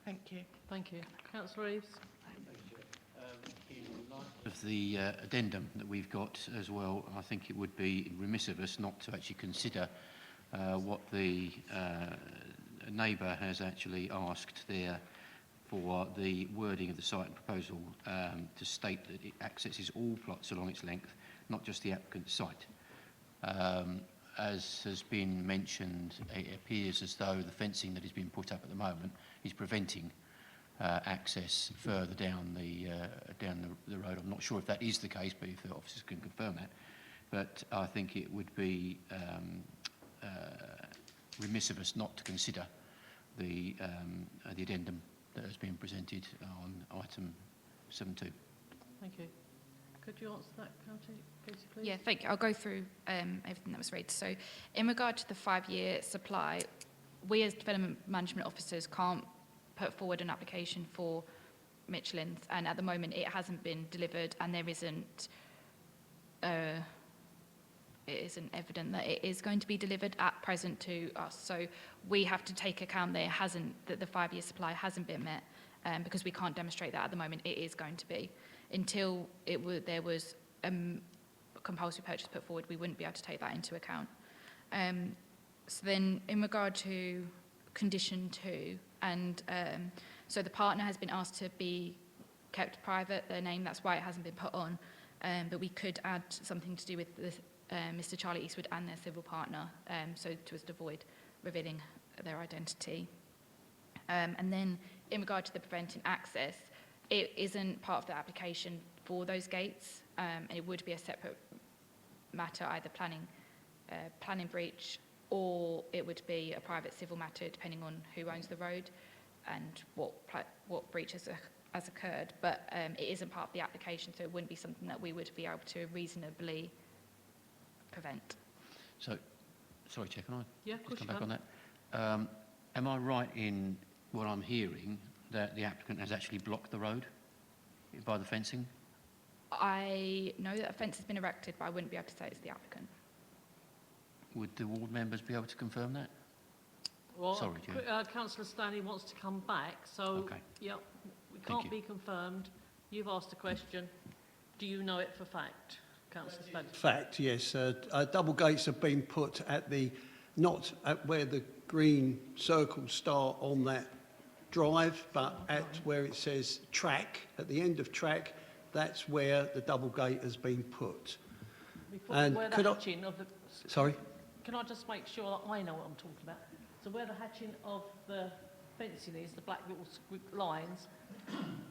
Thank you. Thank you. Councillor Reeves. Of the addendum that we've got as well, I think it would be remiss of us not to actually consider what the neighbour has actually asked there for the wording of the site proposal to state that it accesses all plots along its length, not just the applicant's site. As has been mentioned, it appears as though the fencing that is being put up at the moment is preventing access further down the road. I'm not sure if that is the case, but if the officers can confirm that. But I think it would be remiss of us not to consider the addendum that has been presented on item 7.2. Thank you. Could you answer that, Katie, please? Yeah, thank you. I'll go through everything that was raised. So in regard to the 5-year supply, we as development management officers can't put forward an application for Michelin's, and at the moment it hasn't been delivered, and there isn't it isn't evident that it is going to be delivered at present to us. So we have to take account that the 5-year supply hasn't been met, because we can't demonstrate that at the moment it is going to be. Until there was compulsory purchase put forward, we wouldn't be able to take that into account. So then in regard to condition 2, and so the partner has been asked to be kept private, their name, that's why it hasn't been put on, but we could add something to do with Mr. Charlie Eastwood and their civil partner, so to avoid revealing their identity. And then in regard to the preventing access, it isn't part of the application for those gates, and it would be a separate matter, either planning breach, or it would be a private civil matter, depending on who owns the road and what breach has occurred. But it isn't part of the application, so it wouldn't be something that we would be able to reasonably prevent. So, sorry, Chair, can I Yeah, of course just you come back can. on that? Am I right in what I'm hearing, that the applicant has actually blocked the road by the fencing? I know that a fence has been erected, but I wouldn't be able to say it's the applicant. Would the ward members be able to confirm that? Well, Sorry, Chair. Councillor Stanley wants to come back, so, Okay. yep, it Thank can't you. be confirmed. You've asked a question. Do you know it for fact, Councillor Stanley? Fact, yes. Double gates have been put at not at where the green circles start on that drive, but at where it says track, at the end of track, that's where the double gate has been put. And Where the could I- hatching of the... Sorry? Can I just make sure that I know what I'm talking about? So where the hatching of the fencing is, the black little lines,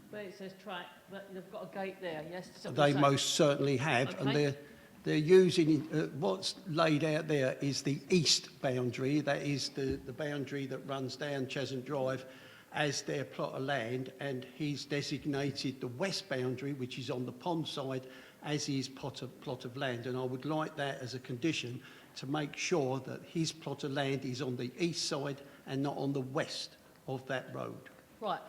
where it says track, that they've got a gate there, yes? Is that what They you're saying? most certainly have, and Okay. they're using, what's laid out there is the east boundary, that is the boundary that runs down Cheshire Drive as their plot of land, and he's designated the west boundary, which is on the pond side, as his plot of land. And I would like that as a condition to make sure that his plot of land is on the east side and not on the west of that road. Right,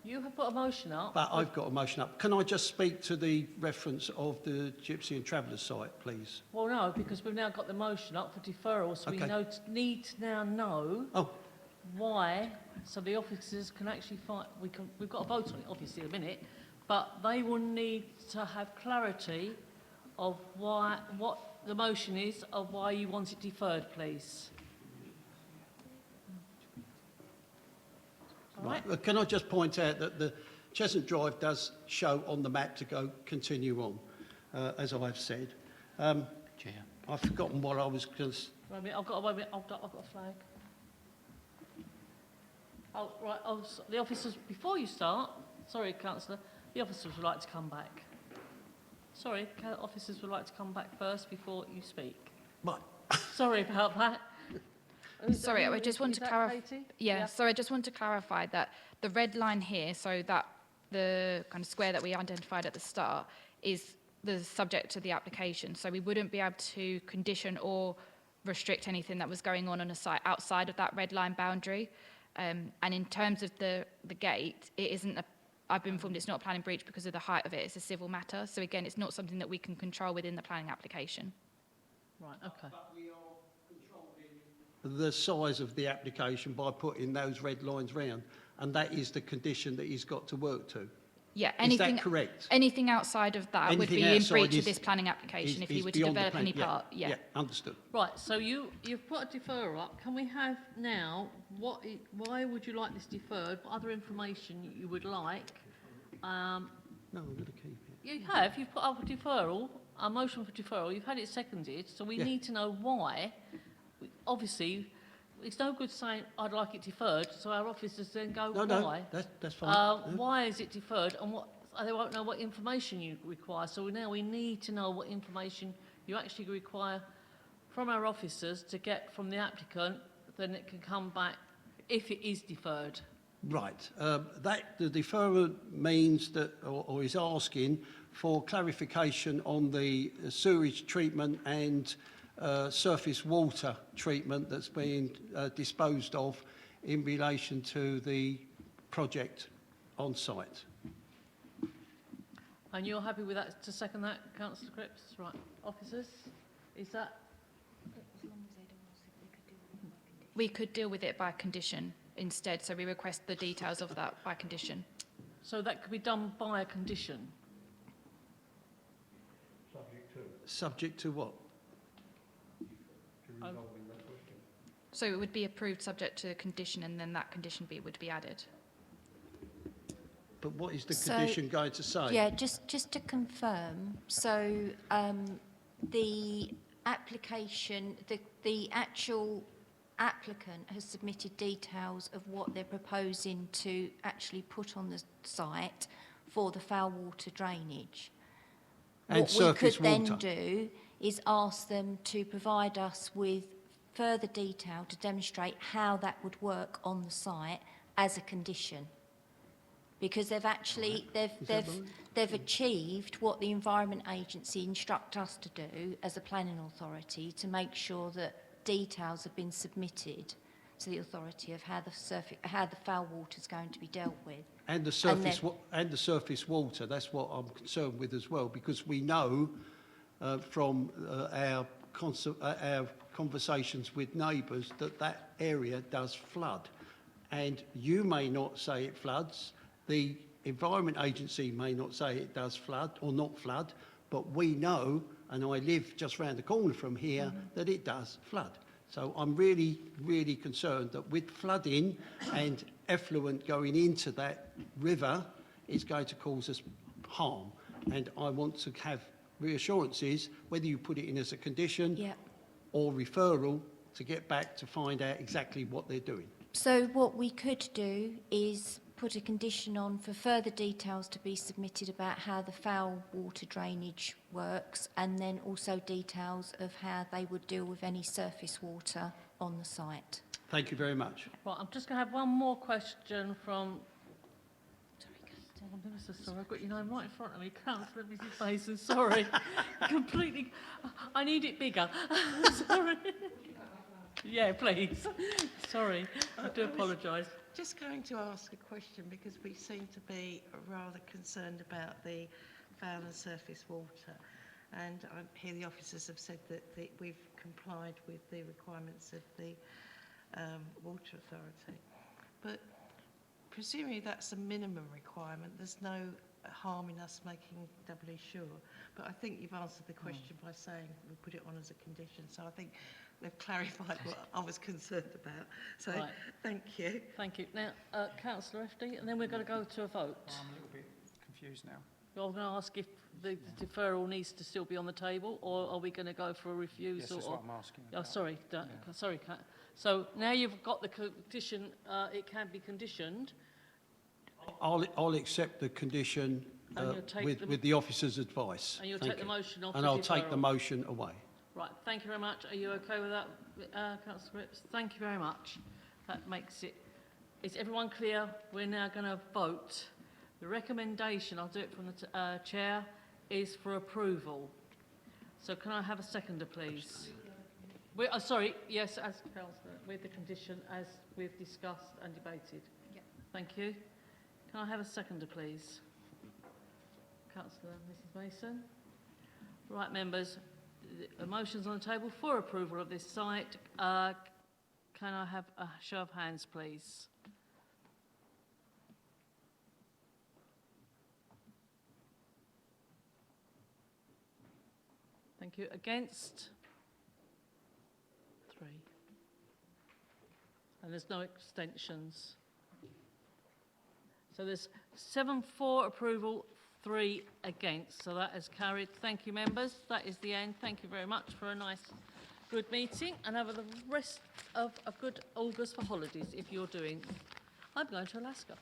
you have put a motion up. But I've got a motion up. Can I just speak to the reference of the Gypsy and Travellers site, please? Well, no, because we've now got the motion up for deferral, so we Okay. need to now know Oh, why, so the officers can actually find, we've got a vote on it obviously in a minute, but they will need to have clarity of why, what the motion is of why you want it deferred, please. All right? Can I just point out that the Cheshire Drive does show on the map to go continue on, as I've said. Chair. I've forgotten what I was going to... Wait a minute, I've got a flag. Oh, right, the officers, before you start, sorry, Councillor, the officers would like to come back. Sorry, officers would like to come back first before you speak. Right. Sorry about that. Sorry, I just want Is to that clarify. Katie? Yeah, so I just want to clarify that the red line here, so that the kind of square that we identified at the start, is the subject to the application. So we wouldn't be able to condition or restrict anything that was going on a site outside of that red line boundary. And in terms of the gate, it isn't I've been informed it's not a planning breach because of the height of it. It's a civil matter. So again, it's not something that we can control within the planning application. Right, okay. The size of the application by putting those red lines round, and that is the condition that he's got to work to. Yeah, Is anything, that correct? anything outside of that would Anything be in outside breach is- of this planning application if is you were to beyond the develop plan- any part. Yeah. Understood. Right, so you've put a deferral up. Can we have now, why would you like this deferred? What other information you would like? No, I'm going to keep it. You've put up a deferral, a motion for deferral. You've had it seconded, so we Yeah. need to know why. Obviously, it's no good saying, I'd like it deferred, so our officers then go, No, why? that's fine. Yeah. Why is it deferred, and they won't know what information you require. So now we need to know what information you actually require from our officers to get from the applicant, then it can come back if it is deferred. Right. The deferral means that, or is asking for clarification on the sewage treatment and surface water treatment that's being disposed of in relation to the project on site. And you're happy with that, to second that, Councillor Cripps? Right, officers, is that? We could deal with it by condition instead, so we request the details of that by condition. So that could be done by a condition? Subject to what? So it would be approved subject to a condition and then that condition would be added. But what is the So- condition going to say? Yeah, just to confirm, so the application, the actual applicant has submitted details of what they're proposing to actually put on the site for the foul water drainage. And What we surface could then water. do is ask them to provide us with further detail to demonstrate how that would work on the site as a condition. Because they've actually, they've achieved what the Environment Agency instruct us to do as a planning authority, to make sure that details have been submitted to the authority of how the foul water is going to be dealt with. And the surface water, that's what I'm concerned with as well, because we know from our conversations with neighbours that that area does flood. And you may not say it floods, the Environment Agency may not say it does flood or not flood, but we know, and I live just round the corner from here, that it does flood. So I'm really, really concerned that with flooding and effluent going into that river, it's going to cause us harm. And I want to have reassurances, whether you put it in as a condition or referral, to get back to find out exactly what they're doing. So what we could do is put a condition on for further details to be submitted about how the foul water drainage works, and then also details of how they would deal with any surface water on the site. Thank you very much. Right, I'm just going to have one more question from... I'm so sorry, I've got your name right in front of me. Councillor Mrs Mason, sorry. Completely... I need it bigger. Sorry. Yeah, please. Sorry, I do apologise. Just going to ask a question, because we seem to be rather concerned about the foul and surface water. And I hear the officers have said that we've complied with the requirements of the Water Authority. But presumably that's a minimum requirement. There's no harm in us making doubly sure. But I think you've answered the question by saying we'll put it on as a condition. So I think they've clarified what I was concerned about. So Right. Thank you. Thank you. Now, Councillor FD, and then we're going to go to a vote. I'm a little bit confused now. You're going to ask if the deferral needs to still be on the table, or are we going to go for a refusal? Yes, that's or... what I'm asking Oh, about. sorry, Yeah. sorry, Kat. So now you've got the condition, it can be conditioned. I'll accept the condition And you'll take with the officer's advice. And you'll Thank take the you. motion off And the I'll take the deferral. motion away. Right, thank you very much. Are you okay with that, Councillor Rips? Thank you very much. That makes it... Is everyone clear? We're now going to vote. The recommendation, I'll do it from the Chair, is for approval. So can I have a seconder, please? Sorry, yes, as Councillor, with the condition as we've discussed and debated. Yep. Thank you. Can I have a seconder, please? Councillor Mrs Mason. Right, members, the motion's on the table for approval of this site. Can I have a show of hands, please? Thank you. Against? 3. And there's no extensions. So there's 7 for approval, 3 against. So that is carried. Thank you, members. That is the end. Thank you very much for a nice, good meeting. And have the rest of a good August for holidays if you're doing. I'm going to Alaska.